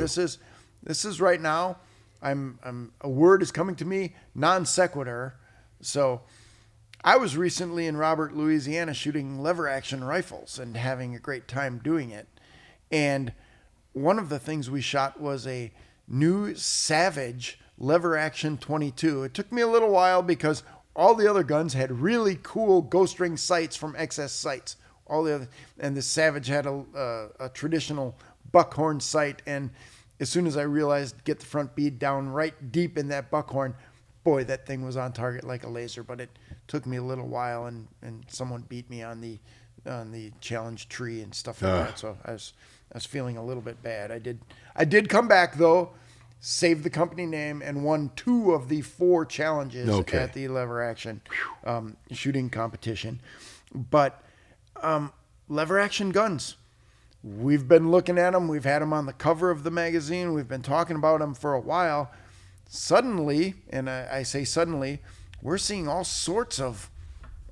this is right now. A word is coming to me, non sequitur. So I was recently in Robert, Louisiana, shooting lever action rifles and having a great time doing it. And one of the things we shot was a new Savage lever action 22. It took me a little while because all the other guns had really cool ghost ring sights from XS sights. And the Savage had a traditional buckhorn sight. And as soon as I realized get the front bead down right deep in that buckhorn, boy, that thing was on target like a laser. But it took me a little while, and someone beat me on the challenge tree and stuff like that. So I was feeling a little bit bad. I did come back though, saved the company name, and won 2 of the 4 challenges at the lever action shooting competition. But lever action guns. We've been looking at them. We've had them on the cover of the magazine. We've been talking about them for a while. Suddenly, and I say suddenly, we're seeing all sorts of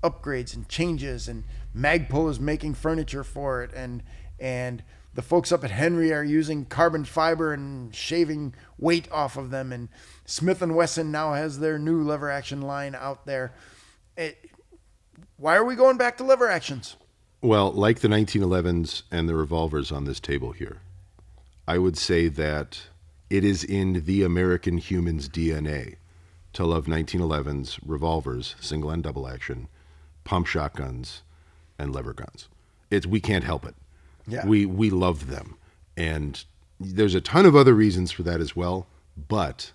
upgrades and changes, and Magpul is making furniture for it, and the folks up at Henry are using carbon fiber and shaving weight off of them, and Smith & Wesson now has their new lever action line out there. Why are we going back to lever actions? Well, like the 1911s and the revolvers on this table here, I would say that it is in the American human's DNA to love 1911s, revolvers, single and double action, pump shotguns, and lever guns. We can't help it. Yeah. We love them. And there's a ton of other reasons for that as well, but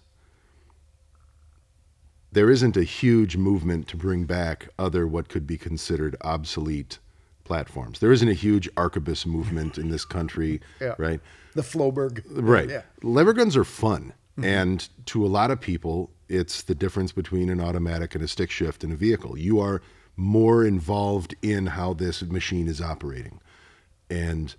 there isn't a huge movement to bring back other what could be considered obsolete platforms. There isn't a huge arquebus movement in this country, right? The Floberg. Right. Yeah. Lever guns are fun. Mm-hmm. And to a lot of people, it's the difference between an automatic and a stick shift in a vehicle. You are more involved in how this machine is operating. And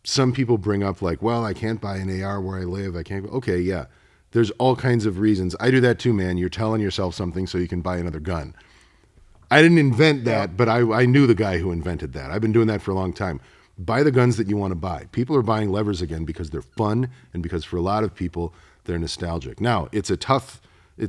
some people bring up like, well, I can't buy an AR where I live. I can't. Okay, yeah. There's all kinds of reasons. I do that too, man. You're telling yourself something so you can buy another gun. I didn't invent that, but I knew the guy who invented that. I've been doing that for a long time. Buy the guns that you want to buy. People are buying levers again because they're fun and because for a lot of people, they're nostalgic. Now, it's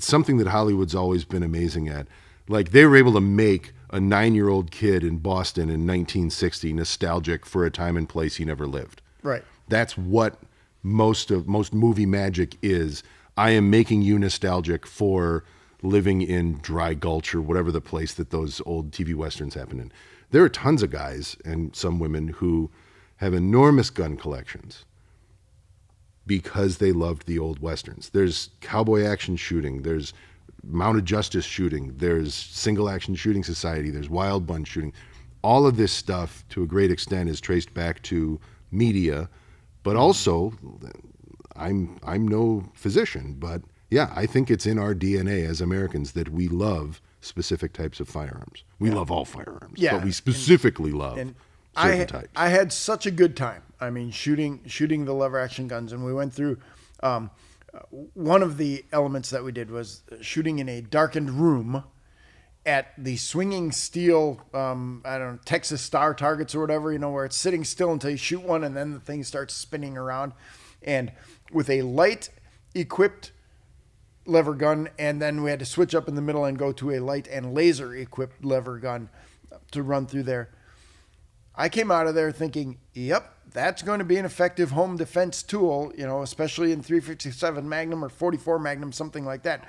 something that Hollywood's always been amazing at. Like, they were able to make a 9-year-old kid in Boston in 1960 nostalgic for a time and place he never lived. Right. That's what most movie magic is. I am making you nostalgic for living in Dry Gulch or whatever the place that those old TV Westerns happen in. There are tons of guys and some women who have enormous gun collections because they loved the old Westerns. There's cowboy action shooting. There's mounted justice shooting. There's single action shooting society. There's wild bunch shooting. All of this stuff, to a great extent, is traced back to media, but also, I'm no physician, but yeah, I think it's in our DNA as Americans that we love specific types of firearms. We love all firearms, but we specifically love certain types. I had such a good time. I mean, shooting the lever action guns, and we went through. One of the elements that we did was shooting in a darkened room at the swinging steel, Texas Star targets or whatever, where it's sitting still until you shoot one and then the thing starts spinning around. And with a light equipped lever gun, and then we had to switch up in the middle and go to a light and laser equipped lever gun to run through there. I came out of there thinking, yep, that's going to be an effective home defense tool, especially in 357 Magnum or 44 Magnum, something like that.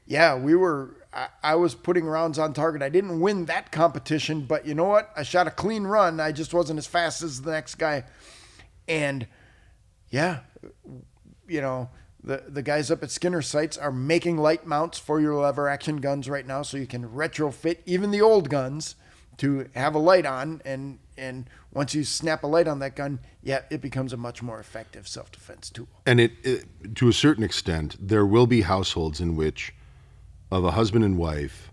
I was putting rounds on target. I didn't win that competition, but you know what? I shot a clean run. I just wasn't as fast as the next guy. And the guys up at Skinner Sights are making light mounts for your lever action guns right now, so you can retrofit even the old guns to have a light on, and once you snap a light on that gun, it becomes a much more effective self-defense tool. And it to a certain extent, there will be households in which of a husband and wife,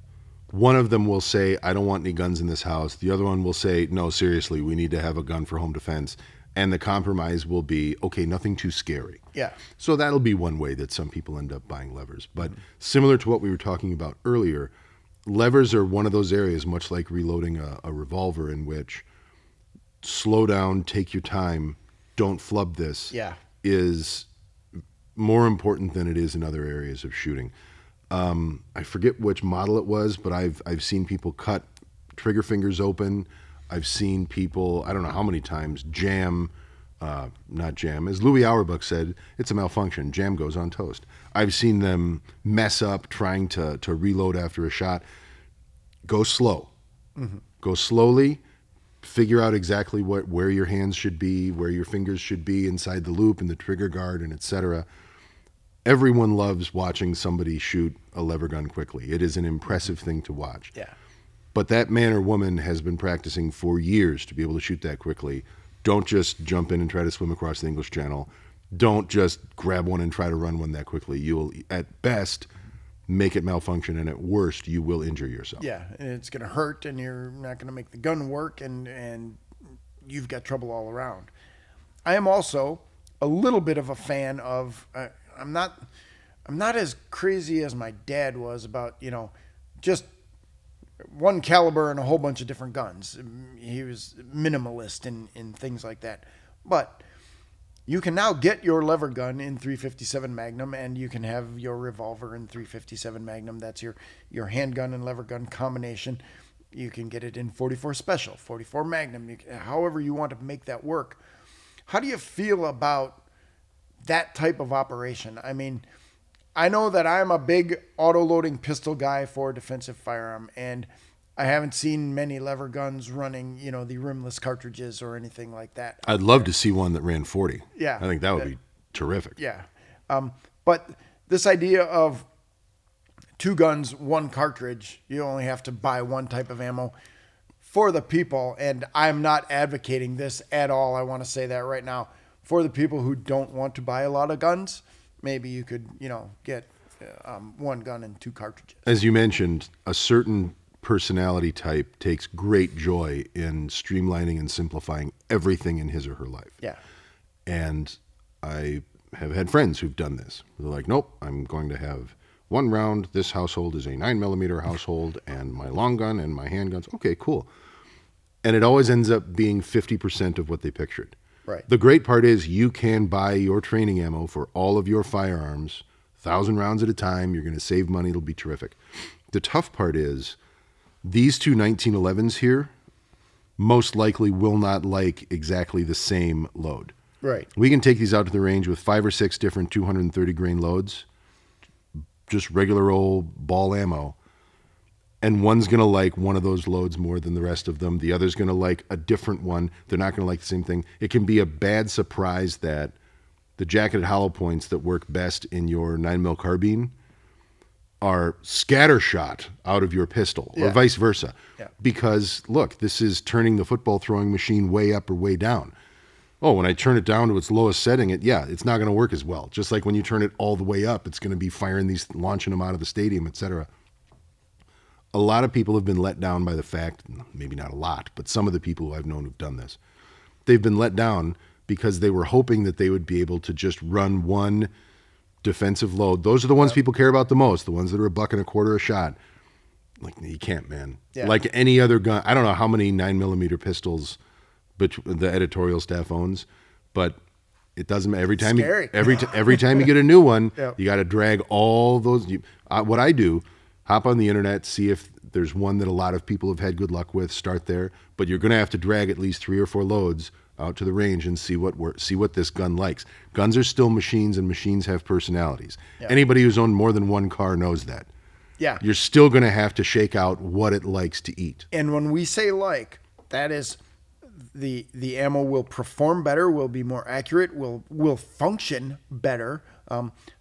one of them will say, I don't want any guns in this house. The other one will say, no, seriously, we need to have a gun for home defense. And the compromise will be, okay, nothing too scary. Yeah. So that'll be one way that some people end up buying levers. But similar to what we were talking about earlier, levers are one of those areas, much like reloading a revolver, in which slow down, take your time, don't flub this, is more important than it is in other areas of shooting. I forget which model it was, but I've seen people cut trigger fingers open. I've seen people, I don't know how many times, not jam. As Louis Auerbach said, it's a malfunction. Jam goes on toast. I've seen them mess up trying to reload after a shot. Go slow. Mm-hmm. Go slowly. Figure out exactly where your hands should be, where your fingers should be inside the loop and the trigger guard, and etc. Everyone loves watching somebody shoot a lever gun quickly. It is an impressive thing to watch. Yeah. But that man or woman has been practicing for years to be able to shoot that quickly. Don't just jump in and try to swim across the English Channel. Don't just grab one and try to run one that quickly. You will, at best, make it malfunction, and at worst, you will injure yourself. Yeah, and it's going to hurt, and you're not going to make the gun work, and you've got trouble all around. I am also a little bit of a fan of. I'm not as crazy as my dad was about just one caliber and a whole bunch of different guns. He was minimalist in things like that. But you can now get your lever gun in .357 Magnum, and you can have your revolver in .357 Magnum. That's your handgun and lever gun combination. You can get it in .44 Special, .44 Magnum, however you want to make that work. How do you feel about that type of operation? I mean, I know that I'm a big auto-loading pistol guy for a defensive firearm, and I haven't seen many lever guns running, the rimless cartridges or anything like that. I'd love to see one that ran 40. Yeah. I think that would be terrific. Yeah. But this idea of 2 guns, 1 cartridge, you only have to buy one type of ammo for the people, and I'm not advocating this at all. I want to say that right now. For the people who don't want to buy a lot of guns, maybe you could, get 1 gun and 2 cartridges. As you mentioned, a certain personality type takes great joy in streamlining and simplifying everything in his or her life. Yeah. And I have had friends who've done this. They're like, nope, I'm going to have 1 round. This household is a 9mm household, and my long gun and my handguns. Okay, cool. And it always ends up being 50% of what they pictured. Right. The great part is you can buy your training ammo for all of your firearms, 1,000 rounds at a time. You're going to save money. It'll be terrific. The tough part is these 2 1911s here most likely will not like exactly the same load. Right. We can take these out to the range with 5 or 6 different 230 grain loads, just regular old ball ammo. And one's going to like one of those loads more than the rest of them. The other's going to like a different one. They're not going to like the same thing. It can be a bad surprise that the jacketed hollow points that work best in your 9mm carbine are scattershot out of your pistol, or vice versa. Yeah. Because, look, this is turning the football throwing machine way up or way down. Oh, when I turn it down to its lowest setting, it's not going to work as well. Just like when you turn it all the way up, it's going to be firing these, launching them out of the stadium, etc. A lot of people have been let down by the fact, maybe not a lot, but some of the people who I've known who've done this, they've been let down because they were hoping that they would be able to just run 1 defensive load. Those are the ones people care about the most, the ones that are $1.25 a shot. Like, you can't, man. Yeah. Like any other gun, I don't know how many 9mm pistols the editorial staff owns, but it doesn't matter. Every time you get a new one, you got to drag all those. What I do, hop on the internet, see if there's one that a lot of people have had good luck with, start there. But you're going to have to drag at least 3 or 4 loads out to the range and see what this gun likes. Guns are still machines, and machines have personalities. Yeah. Anybody who's owned more than 1 car knows that. Yeah. You're still going to have to shake out what it likes to eat. And when we say that is the ammo will perform better, will be more accurate, will function better.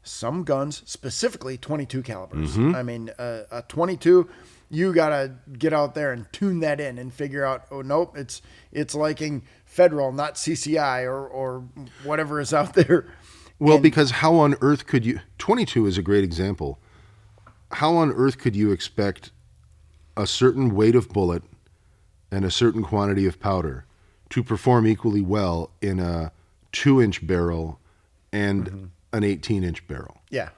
Some guns, specifically 22 calibers. Mm-hmm. I mean, a 22, you got to get out there and tune that in and figure out, oh, nope, it's liking Federal, not CCI or whatever is out there. Well, because how on earth could you... 22 is a great example. how on earth could you expect a certain weight of bullet and a certain quantity of powder to perform equally well in a 2-inch barrel and an 18-inch barrel? Yeah.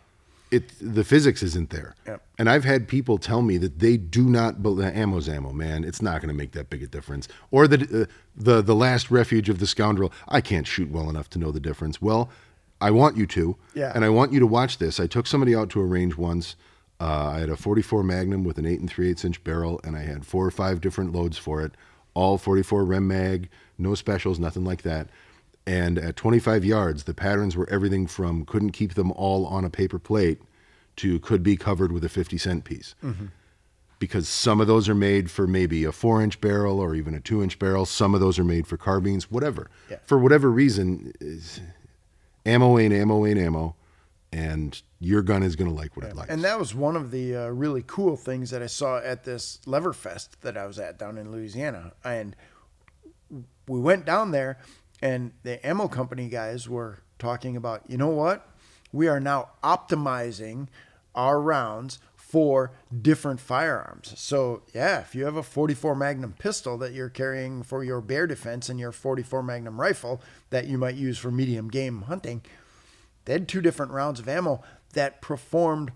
The physics isn't there. Yep. And I've had people tell me that they do not, but ammo's ammo, man. It's not going to make that big a difference. Or the last refuge of the scoundrel, I can't shoot well enough to know the difference. Well, I want you to. Yeah. And I want you to watch this. I took somebody out to a range once. I had a 44 Magnum with an 8 3/8 inch barrel, and I had 4 or 5 different loads for it, all 44 Rem Mag, no specials, nothing like that. And at 25 yards, the patterns were everything from couldn't keep them all on a paper plate to could be covered with a 50-cent piece. Because some of those are made for maybe a 4-inch barrel or even a 2-inch barrel. Some of those are made for carbines, whatever. Yeah. For whatever reason, ammo ain't ammo ain't ammo, and your gun is going to like what it likes. And that was one of the really cool things that I saw at this Lever Fest that I was at down in Louisiana. And we went down there, and the ammo company guys were talking about, you know what? We are now optimizing our rounds for different firearms. So, yeah, if you have a 44 Magnum pistol that you're carrying for your bear defense and your 44 Magnum rifle that you might use for medium game hunting, they had 2 different rounds of ammo that performed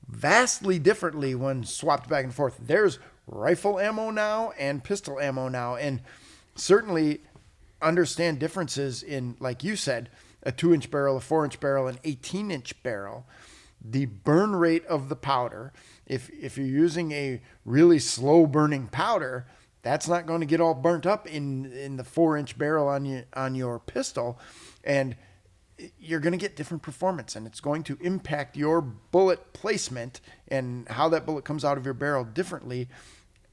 vastly differently when swapped back and forth. There's rifle ammo now and pistol ammo now, and certainly understand differences in, like you said, a 2-inch barrel, a 4-inch barrel, an 18-inch barrel. The burn rate of the powder, if you're using a really slow burning powder, that's not going to get all burnt up in the 4-inch barrel on your pistol, and you're going to get different performance, and it's going to impact your bullet placement and how that bullet comes out of your barrel differently.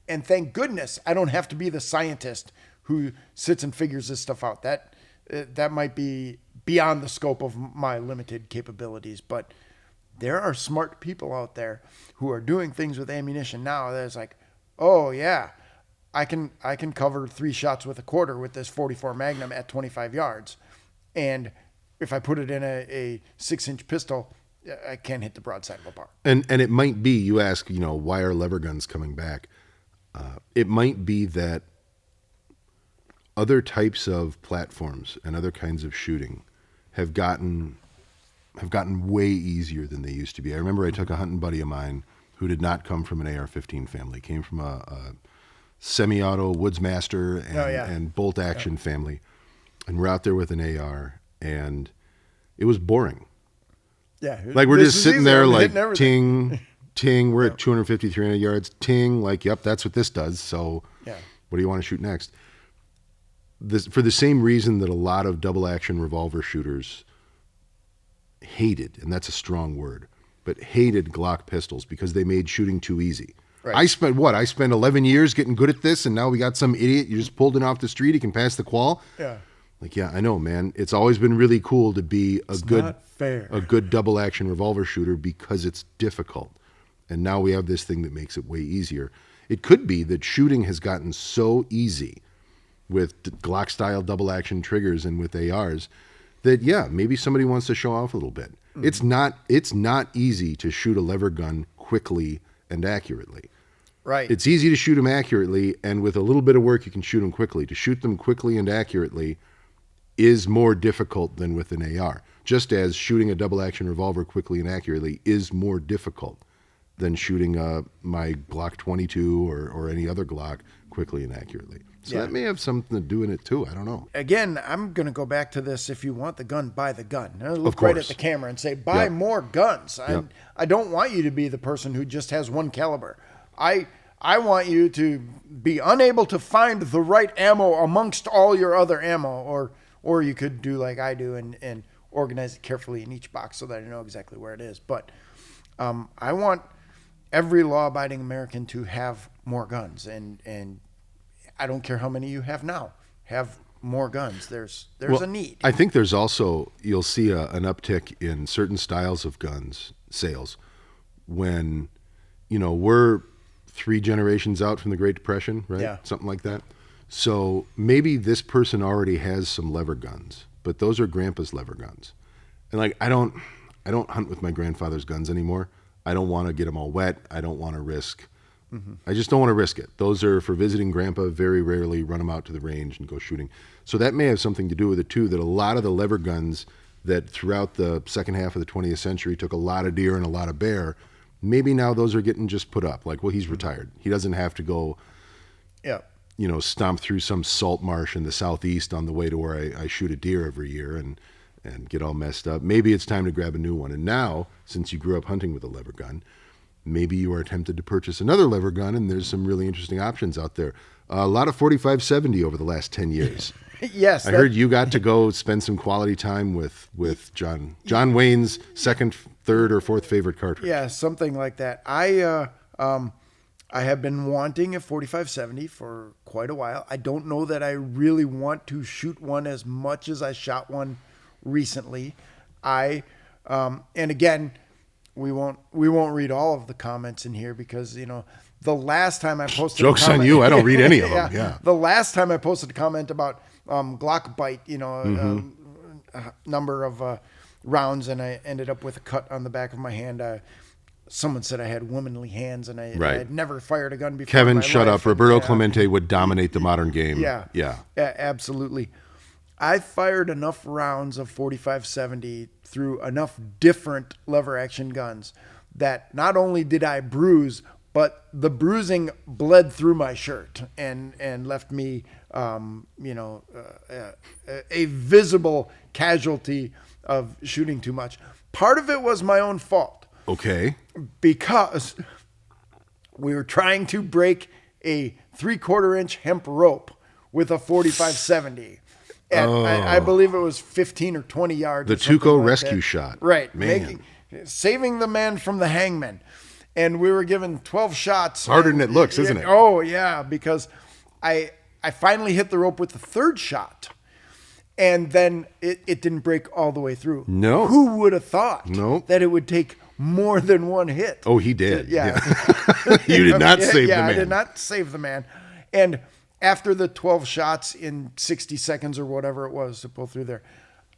And thank goodness I don't have to be the scientist who sits and figures this stuff out. That might be beyond the scope of my limited capabilities, but there are smart people out there who are doing things with ammunition now that's like, oh yeah, I can cover 3 shots with a quarter with this 44 Magnum at 25 yards. And if I put it in a 6-inch pistol, I can't hit the broadside of a bar. And it might be, you ask, why are lever guns coming back? It might be that other types of platforms and other kinds of shooting have gotten way easier than they used to be. I remember I took a hunting buddy of mine who did not come from an AR-15 family, came from a semi-auto Woodsmaster and bolt action family, and we're out there with an AR, and it was boring. Yeah, like we're just sitting there like ting, ting. We're at 250, 300 yards. Ting, like, yep, that's what this does. So, what do you want to shoot next? For the same reason that a lot of double action revolver shooters hated, and that's a strong word, but hated Glock pistols because they made shooting too easy. Right. I spent 11 years getting good at this, and now we got some idiot you just pulled in off the street. He can pass the qual. Yeah. Like, yeah, I know, man. It's always been really cool to be a good double action revolver shooter because it's difficult. And now we have this thing that makes it way easier. It could be that shooting has gotten so easy with Glock style double action triggers and with ARs that, yeah, maybe somebody wants to show off a little bit. Mm-hmm. It's not easy to shoot a lever gun quickly and accurately. Right. It's easy to shoot them accurately, and with a little bit of work, you can shoot them quickly. To shoot them quickly and accurately is more difficult than with an AR, just as shooting a double action revolver quickly and accurately is more difficult than shooting my Glock 22 or any other Glock quickly and accurately. So that may have something to do in it too. I don't know. Again, I'm going to go back to this. If you want the gun, buy the gun. Look of right at the camera and say, buy more guns. Yep. I don't want you to be the person who just has one caliber. I want you to be unable to find the right ammo amongst all your other ammo, or you could do like I do and organize it carefully in each box so that I know exactly where it is. But I want every law-abiding American to have more guns, and I don't care how many you have now. Have more guns. There's a need. I think there's also, you'll see an uptick in certain styles of guns sales when, we're 3 generations out from the Great Depression, right? Yeah. Something like that. So maybe this person already has some lever guns, but those are grandpa's lever guns. And like, I don't hunt with my grandfather's guns anymore. I don't want to get them all wet. I don't want to risk. I just don't want to risk it. Those are for visiting grandpa. Very rarely run them out to the range and go shooting. So that may have something to do with it too, that a lot of the lever guns that throughout the second half of the 20th century took a lot of deer and a lot of bear, maybe now those are getting just put up. Like, well, he's retired. He doesn't have to go, stomp through some salt marsh in the southeast on the way to where I shoot a deer every year and get all messed up. Maybe it's time to grab a new one. And now, since you grew up hunting with a lever gun, maybe you are tempted to purchase another lever gun, and there's some really interesting options out there. A lot of 45-70 over the last 10 years. Yes. I heard you got to go spend some quality time with John Wayne's second, third, or fourth favorite cartridge. Yeah, something like that. I have been wanting a 45-70 for quite a while. I don't know that I really want to shoot one as much as I shot one recently. And again, we won't read all of the comments in here because, the last time I posted Joke's on you. I don't read any of them. Yeah. The last time I posted a comment about Glock bite, number of rounds, and I ended up with a cut on the back of my hand. Someone said I had womanly hands, and I had never fired a gun before. Kevin, shut up. Roberto Clemente would dominate the modern game. Yeah, absolutely. I fired enough rounds of 45-70 through enough different lever action guns that not only did I bruise, but the bruising bled through my shirt and left me, a visible casualty of shooting too much. Part of it was my own fault. Okay. Because we were trying to break a 3/4 inch hemp rope with a 45-70. And I believe it was 15 or 20 yards. The Tuco rescue shot. Right. Man. Saving the man from the hangman. And we were given 12 shots. Harder than it looks, isn't it? Oh, yeah, because I finally hit the rope with the third shot. And then it didn't break all the way through. No. Who would have thought that it would take more than one hit? Oh, he did. Yeah. You did not save the man. I did not save the man. And after the 12 shots in 60 seconds or whatever it was to pull through there,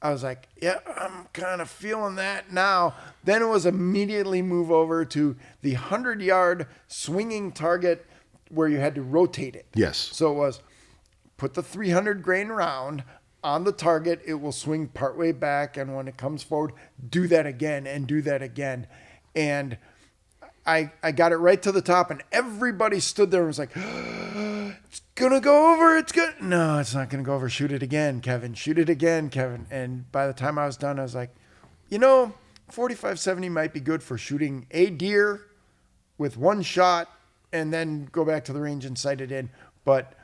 I was like, yeah, I'm kind of feeling that now. Then it was immediately move over to the 100-yard swinging target where you had to rotate it. Yes. So it was put the 300 grain round on the target. It will swing partway back. And when it comes forward, do that again and do that again. And I got it right to the top, and everybody stood there and was like, it's going to go over. It's good. No, it's not going to go over. Shoot it again, Kevin. Shoot it again, Kevin. And by the time I was done, I was like, 45-70 might be good for shooting a deer with one shot and then go back to the range and sight it in. But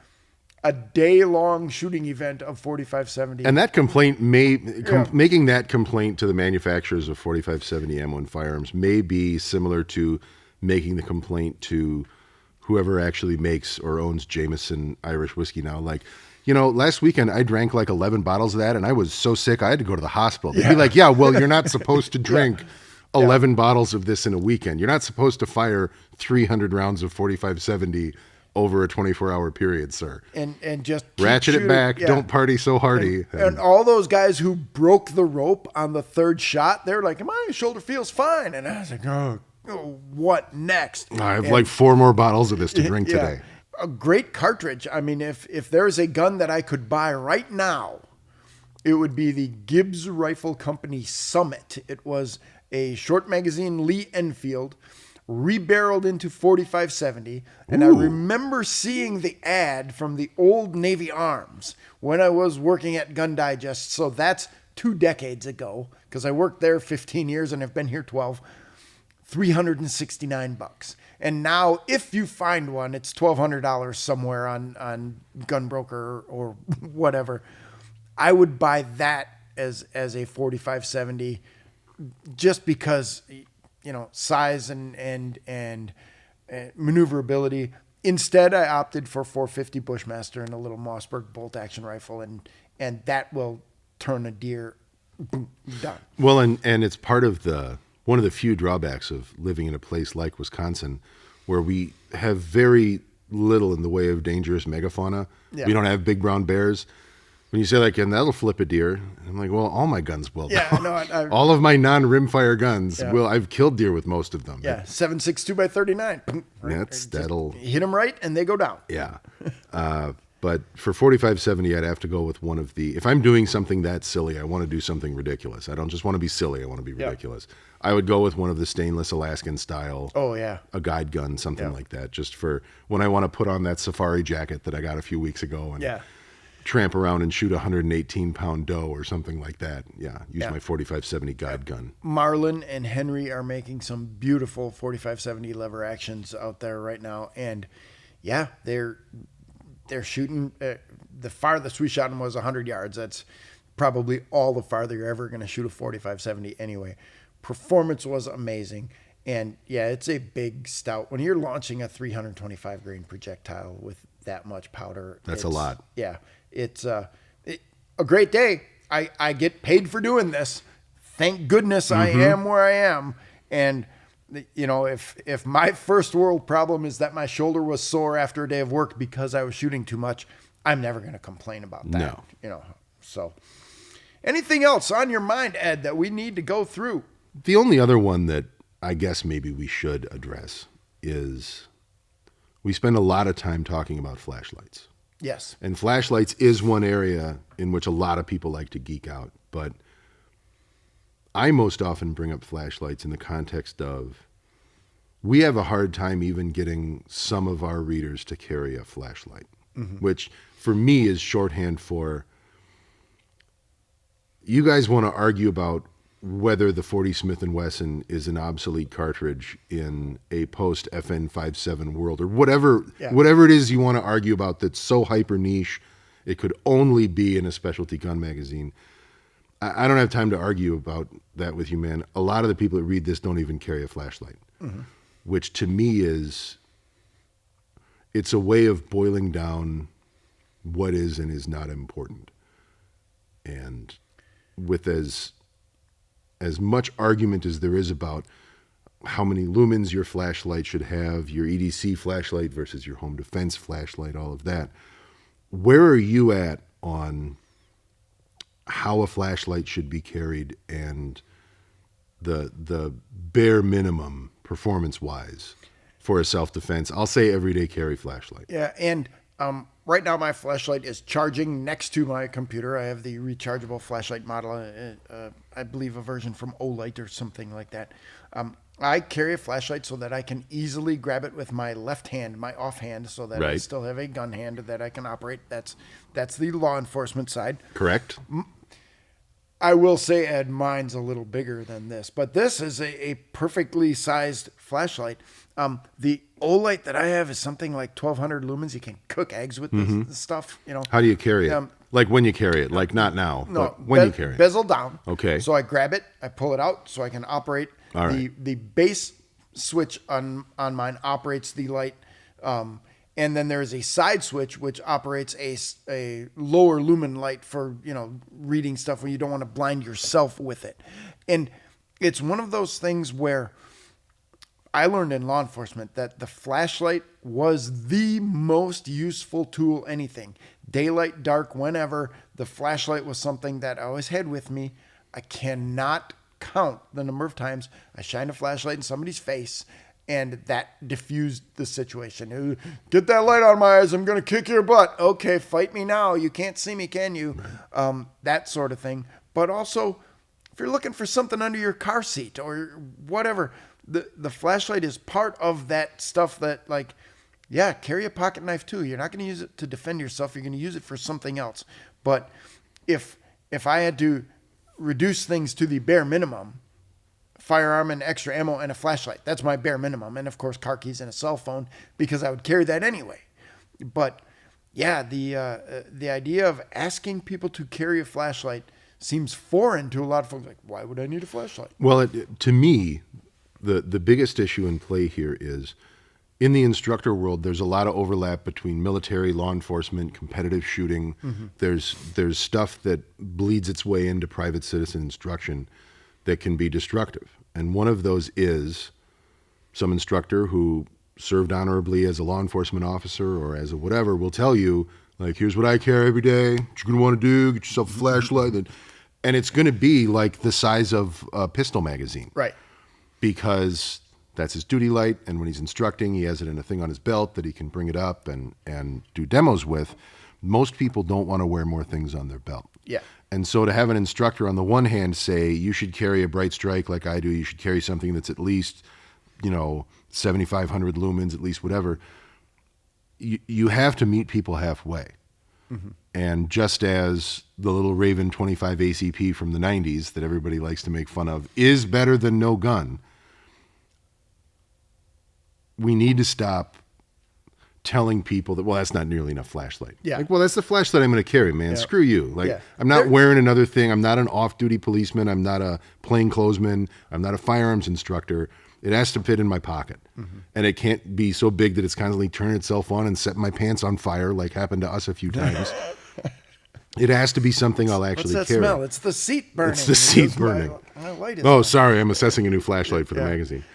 a day-long shooting event of 45-70. And that complaint making that complaint to the manufacturers of 45-70 ammo and firearms may be similar to making the complaint to whoever actually makes or owns Jameson Irish whiskey now. Like, last weekend I drank like 11 bottles of that, and I was so sick I had to go to the hospital. They'd be like, yeah, well, you're not supposed to drink 11 bottles of this in a weekend. You're not supposed to fire 300 rounds of 45-70 over a 24-hour period, sir. And just ratchet it back. Yeah. Don't party so hardy. And all those guys who broke the rope on the third shot, they're like, my shoulder feels fine. And I was like, oh what next? I have like 4 more bottles of this to drink today. A great cartridge. I mean, if there's a gun that I could buy right now, it would be the Gibbs Rifle Company Summit. It was a short magazine Lee Enfield, rebarreled into 45-70, and I remember seeing the ad from the old Navy Arms when I was working at Gun Digest. So that's 2 decades ago, because I worked there 15 years and I've been here 12. $369. And now if you find one, it's $1,200 somewhere on Gunbroker or whatever. I would buy that as a 45-70 just because size and maneuverability. Instead, I opted for 450 Bushmaster and a little Mossberg bolt action rifle, and that will turn a deer. Boom, done. Well, and it's part of one of the few drawbacks of living in a place like Wisconsin, where we have very little in the way of dangerous megafauna. Yeah. We don't have big brown bears. When you say like, and that'll flip a deer, I'm like, well, all my guns will. Yeah, no, all of my non-rimfire guns Yeah. will. I've killed deer with most of them. yeah, 7.62 by 39. That'll hit them right and they go down. Yeah. But for 4570, I'd have to go with one of the, if I'm doing something that silly, I want to do something ridiculous. I don't just want to be silly. I want to be ridiculous. I would go with one of the stainless Alaskan style. Oh, yeah. A guide gun, something like that, just for when I want to put on that safari jacket that I got a few weeks ago and tramp around and shoot a 118-pound doe or something like that. Yeah, use my 4570 guide gun. Marlin and Henry are making some beautiful 4570 lever actions out there right now. And, yeah, they're shooting. The farthest we shot them was 100 yards. That's probably all the farther you're ever going to shoot a 4570 anyway. Performance was amazing. And, yeah, it's a big stout. When you're launching a 325 grain projectile with that much powder. That's a lot. Yeah. It's a great day. I get paid for doing this. Thank goodness I am where I am. And, you know, if my first world problem is that my shoulder was sore after a day of work because I was shooting too much, I'm never going to complain about that. No. You know, so anything else on your mind, Ed, that we need to go through? The only other one that I guess maybe we should address is we spend a lot of time talking about flashlights. Yes. And flashlights is one area in which a lot of people like to geek out. But I most often bring up flashlights in the context of we have a hard time even getting some of our readers to carry a flashlight, which for me is shorthand for you guys want to argue about whether the 40 Smith & Wesson is an obsolete cartridge in a post-FN57 world or whatever it is you want to argue about that's so hyper niche it could only be in a specialty gun magazine. I don't have time to argue about that with you, man. A lot of the people that read this don't even carry a flashlight, which to me it's a way of boiling down what is and is not important. And with as much argument as there is about how many lumens your flashlight should have, your EDC flashlight versus your home defense flashlight, all of that, where are you at on how a flashlight should be carried and the bare minimum performance-wise for a self-defense? I'll say everyday carry flashlight. Yeah, and right now my flashlight is charging next to my computer. I have the rechargeable flashlight model, I believe a version from Olight or something like that. I carry a flashlight so that I can easily grab it with my left hand, my offhand, so that I still have a gun hand that I can operate. That's the law enforcement side. Correct. I will say, Ed, mine's a little bigger than this, but this is a perfectly sized flashlight. The Olight that I have is something like 1,200 lumens. You can cook eggs with this stuff. You know. How do you carry it? Like when you carry it, like not now, but when you carry it. Bezel down. Okay. So I grab it, I pull it out, so I can operate. All right. The base switch on mine operates the light, and then there is a side switch which operates a lower lumen light for reading stuff when you don't want to blind yourself with it. And it's one of those things where I learned in law enforcement that the flashlight was the most useful tool anything. Daylight, dark, whenever, the flashlight was something that I always had with me. I cannot count the number of times I shined a flashlight in somebody's face and that diffused the situation. Get that light out of my eyes. I'm going to kick your butt. Okay, fight me now. You can't see me, can you? That sort of thing. But also, if you're looking for something under your car seat or whatever, the flashlight is part of that stuff that, like, yeah, carry a pocket knife too. You're not going to use it to defend yourself. You're going to use it for something else. But if I had to reduce things to the bare minimum, firearm and extra ammo and a flashlight, that's my bare minimum. And of course, car keys and a cell phone, because I would carry that anyway. But yeah, the idea of asking people to carry a flashlight seems foreign to a lot of folks. Like, why would I need a flashlight? Well, to me, the biggest issue in play here is in the instructor world, there's a lot of overlap between military, law enforcement, competitive shooting. There's stuff that bleeds its way into private citizen instruction that can be destructive. And one of those is some instructor who served honorably as a law enforcement officer or as a whatever will tell you, Like, here's what I carry every day. What you're going to want to do, get yourself a flashlight. And it's going to be like the size of a pistol magazine. Right. Because that's his duty light. And when he's instructing, he has it in a thing on his belt that he can bring it up and do demos with. Most people don't want to wear more things on their belt. Yeah. And so to have an instructor on the one hand say, you should carry a bright strike like I do, you should carry something that's at least, 7,500 lumens, at least whatever, you have to meet people halfway. Mm-hmm. And just as the little Raven 25 ACP from the 90s that everybody likes to make fun of is better than no gun, we need to stop telling people that, well, that's not nearly enough flashlight. Yeah. Like, well, that's the flashlight I'm going to carry, man. Yeah. Screw you. Like, Yeah. I'm not wearing another thing. I'm not an off-duty policeman. I'm not a plainclothesman. I'm not a firearms instructor. It has to fit in my pocket. Mm-hmm. And it can't be so big that it's constantly turning itself on and setting my pants on fire like happened to us a few times. It has to be something I'll actually What's that carry. smell? It's the seat burning. It's the seat burning. My light is Oh, on. sorry. I'm assessing a new flashlight for the magazine.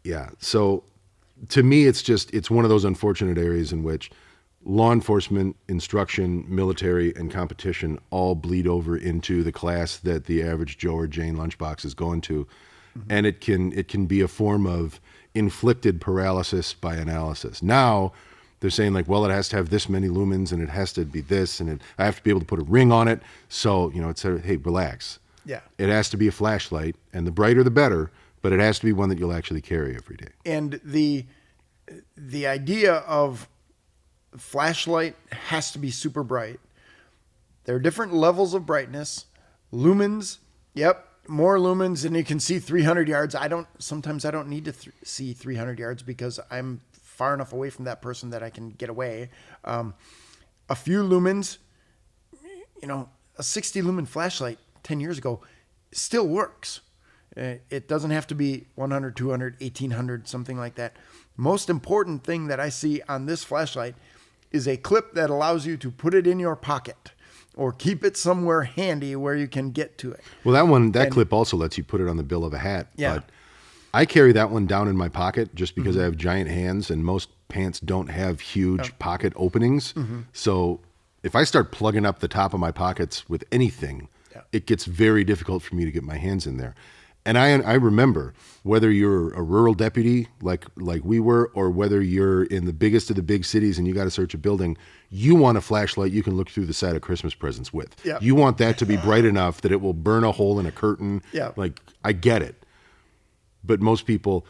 Yeah. So to me, it's one of those unfortunate areas in which law enforcement, instruction, military, and competition all bleed over into the class that the average Joe or Jane lunchbox is going to. Mm-hmm. And it can be a form of inflicted paralysis by analysis. Now they're saying like, well, it has to have this many lumens and it has to be this and I have to be able to put a ring on it. So, it's hey, relax. Yeah. It has to be a flashlight, and the brighter the better, but it has to be one that you'll actually carry every day. And the idea of flashlight has to be super bright. There are different levels of brightness. Lumens, yep, more lumens, and you can see 300 yards. Sometimes I don't need to see 300 yards because I'm far enough away from that person that I can get away. A few lumens, a 60 lumen flashlight 10 years ago still works. It doesn't have to be 100, 200, 1800, something like that. Most important thing that I see on this flashlight is a clip that allows you to put it in your pocket or keep it somewhere handy where you can get to it. Well, that clip also lets you put it on the bill of a hat. Yeah. But I carry that one down in my pocket just because I have giant hands and most pants don't have huge pocket openings. Mm-hmm. So if I start plugging up the top of my pockets with anything, it gets very difficult for me to get my hands in there. And I remember, whether you're a rural deputy like we were, or whether you're in the biggest of the big cities and you got to search a building, you want a flashlight you can look through the side of Christmas presents with. Yeah. You want that to be bright enough that it will burn a hole in a curtain. Yeah. Like, I get it. But most people,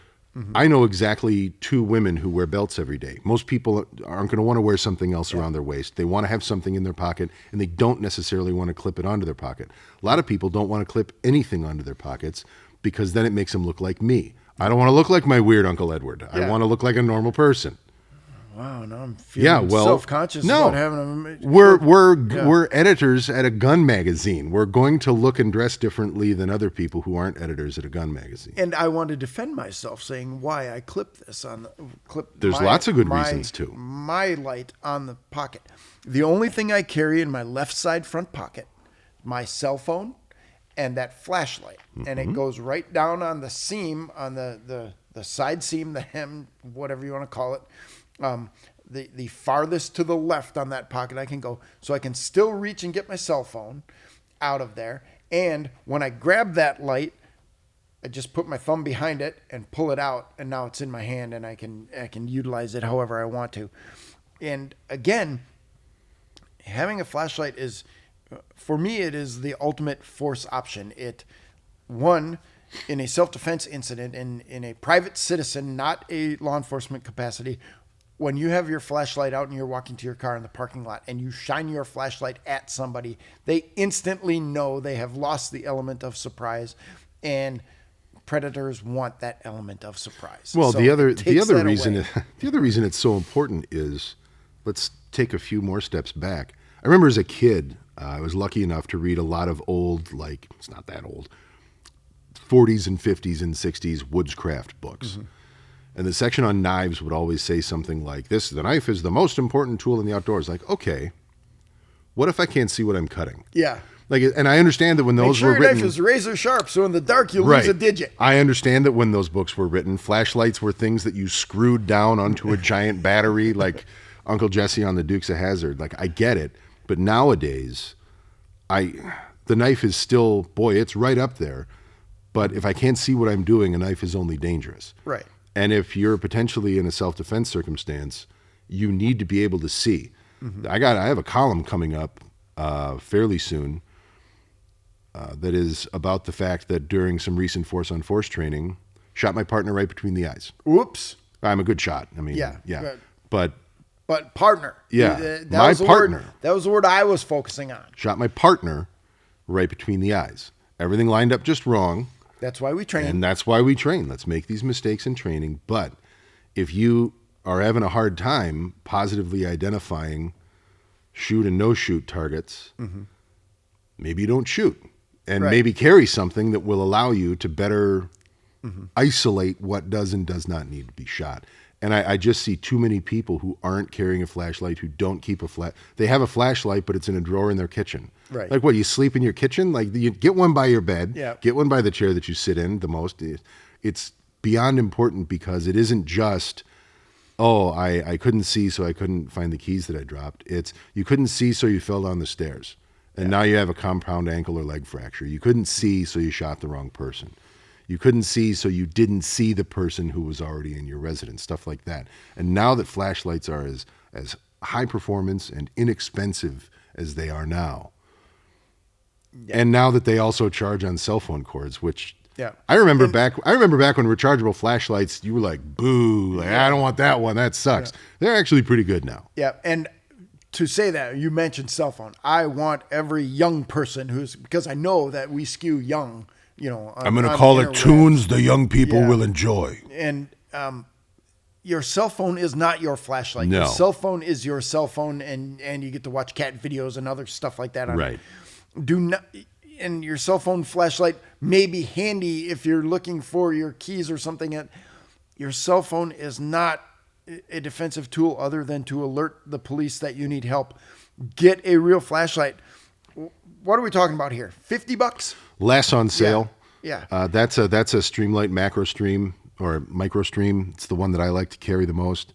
I know exactly 2 women who wear belts every day. Most people aren't going to want to wear something else around their waist. They want to have something in their pocket, and they don't necessarily want to clip it onto their pocket. A lot of people don't want to clip anything onto their pockets because then it makes them look like me. I don't want to look like my weird Uncle Edward. I want to look like a normal person. Wow, now I'm feeling self-conscious about having a... We're editors at a gun magazine. We're going to look and dress differently than other people who aren't editors at a gun magazine. And I want to defend myself, saying why I clip this on There's lots of good reasons too. My light on the pocket. The only thing I carry in my left side front pocket, my cell phone, and that flashlight, and it goes right down on the seam, on the side seam, the hem, whatever you want to call it. The farthest to the left on that pocket I can go, so I can still reach and get my cell phone out of there. And when I grab that light, I just put my thumb behind it and pull it out, and now it's in my hand, and I can utilize it however I want to. And again, having a flashlight is, for me, it is the ultimate force option. In a self-defense incident, in a private citizen, not a law enforcement capacity, when you have your flashlight out and you're walking to your car in the parking lot and you shine your flashlight at somebody, they instantly know they have lost the element of surprise, and predators want that element of surprise. Well, So the other reason it's so important is, let's take a few more steps back. I remember as a kid, I was lucky enough to read a lot of old, like, it's not that old, 40s and 50s and 60s woodscraft books. Mm-hmm. And the section on knives would always say something like this: the knife is the most important tool in the outdoors. Like, okay, what if I can't see what I'm cutting? Yeah. Like, and I understand that when those were written, your knife is razor sharp, so in the dark you lose a digit. I understand that when those books were written, flashlights were things that you screwed down onto a giant battery. Like, Uncle Jesse on the Dukes of Hazzard. Like, I get it, but nowadays, the knife is still, boy, it's right up there. But if I can't see what I'm doing, a knife is only dangerous. Right. And if you're potentially in a self-defense circumstance, you need to be able to see. Mm-hmm. I have a column coming up fairly soon that is about the fact that during some recent force-on-force training, shot my partner right between the eyes. Whoops. I'm a good shot. I mean, yeah. But partner. Yeah, my partner. That was the word I was focusing on. Shot my partner right between the eyes. Everything lined up just wrong. That's why we train. And that's why we train. Let's make these mistakes in training. But if you are having a hard time positively identifying shoot and no shoot targets, maybe you don't shoot. And maybe carry something that will allow you to better isolate what does and does not need to be shot. And I just see too many people who aren't carrying a flashlight, who don't keep they have a flashlight, but it's in a drawer in their kitchen. Right. Like, what, you sleep in your kitchen? Like, you get one by your bed, yeah. Get one by the chair that you sit in the most. It's beyond important, because it isn't just, I couldn't see, so I couldn't find the keys that I dropped. It's, you couldn't see, so you fell down the stairs. And now you have a compound ankle or leg fracture. You couldn't see, so you shot the wrong person. You couldn't see, so you didn't see the person who was already in your residence, stuff like that. And now that flashlights are as high performance and inexpensive as they are now, and now that they also charge on cell phone cords, which I remember back when rechargeable flashlights, you were like, boo, like, I don't want that one, that sucks. They're actually pretty good now. Yeah, and to say that, you mentioned cell phone. I want every young person because I know that we skew young, I'm going to call it tunes the young people will enjoy. And your cell phone is not your flashlight. No. Your cell phone is your cell phone, and you get to watch cat videos and other stuff like that on right. it. Do not, and your cell phone flashlight may be handy if you're looking for your keys or something. Your cell phone is not a defensive tool other than to alert the police that you need help. Get a real flashlight. What are we talking about here? $50? Less on sale. Yeah. That's a Streamlight Macro Stream or Micro Stream. It's the one that I like to carry the most.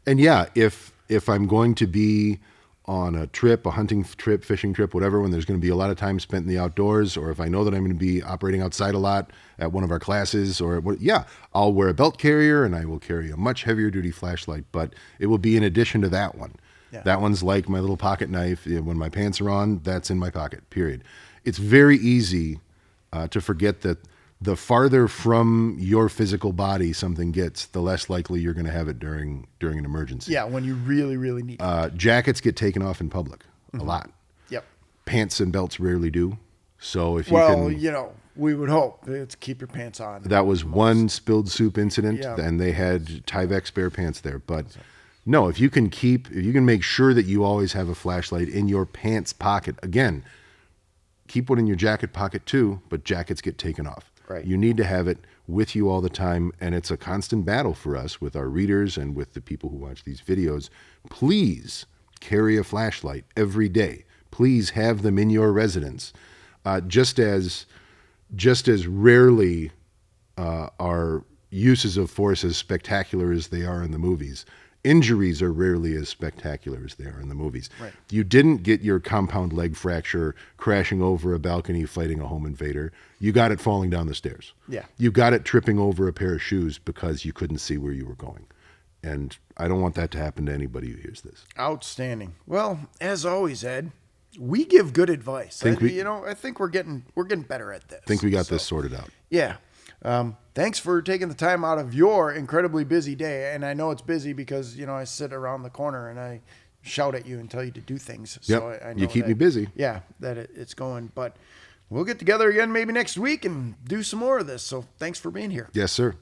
And yeah, if I'm going to be on a trip, a hunting trip, fishing trip, whatever, when there's going to be a lot of time spent in the outdoors, or if I know that I'm going to be operating outside a lot at one of our classes, I'll wear a belt carrier and I will carry a much heavier duty flashlight, but it will be in addition to that one. Yeah. That one's like my little pocket knife. When my pants are on, that's in my pocket, period. It's very easy to forget that the farther from your physical body something gets, the less likely you're going to have it during an emergency. Yeah, when you really, really need it. Jackets get taken off in public a lot. Yep. Pants and belts rarely do. So if you can... we would hope to keep your pants on. That was one spilled soup incident, and they had Tyvek spare pants there. But no, if you can make sure that you always have a flashlight in your pants pocket, again, keep one in your jacket pocket too, but jackets get taken off. Right. You need to have it with you all the time, and it's a constant battle for us with our readers and with the people who watch these videos. Please carry a flashlight every day. Please have them in your residence. Just as rarely are uses of force as spectacular as they are in the movies. Injuries are rarely as spectacular as they are in the movies. Right. You didn't get your compound leg fracture crashing over a balcony fighting a home invader. You got it falling down the stairs. Yeah. You got it tripping over a pair of shoes because you couldn't see where you were going. And I don't want that to happen to anybody who hears this. Outstanding. Well, as always, Ed, we give good advice. I think we're getting better at this. I think we got this sorted out. Yeah. Thanks for taking the time out of your incredibly busy day. And I know it's busy because, I sit around the corner and I shout at you and tell you to do things. Yep. So I know you keep me busy. Yeah, that it's going. But we'll get together again maybe next week and do some more of this. So thanks for being here. Yes, sir.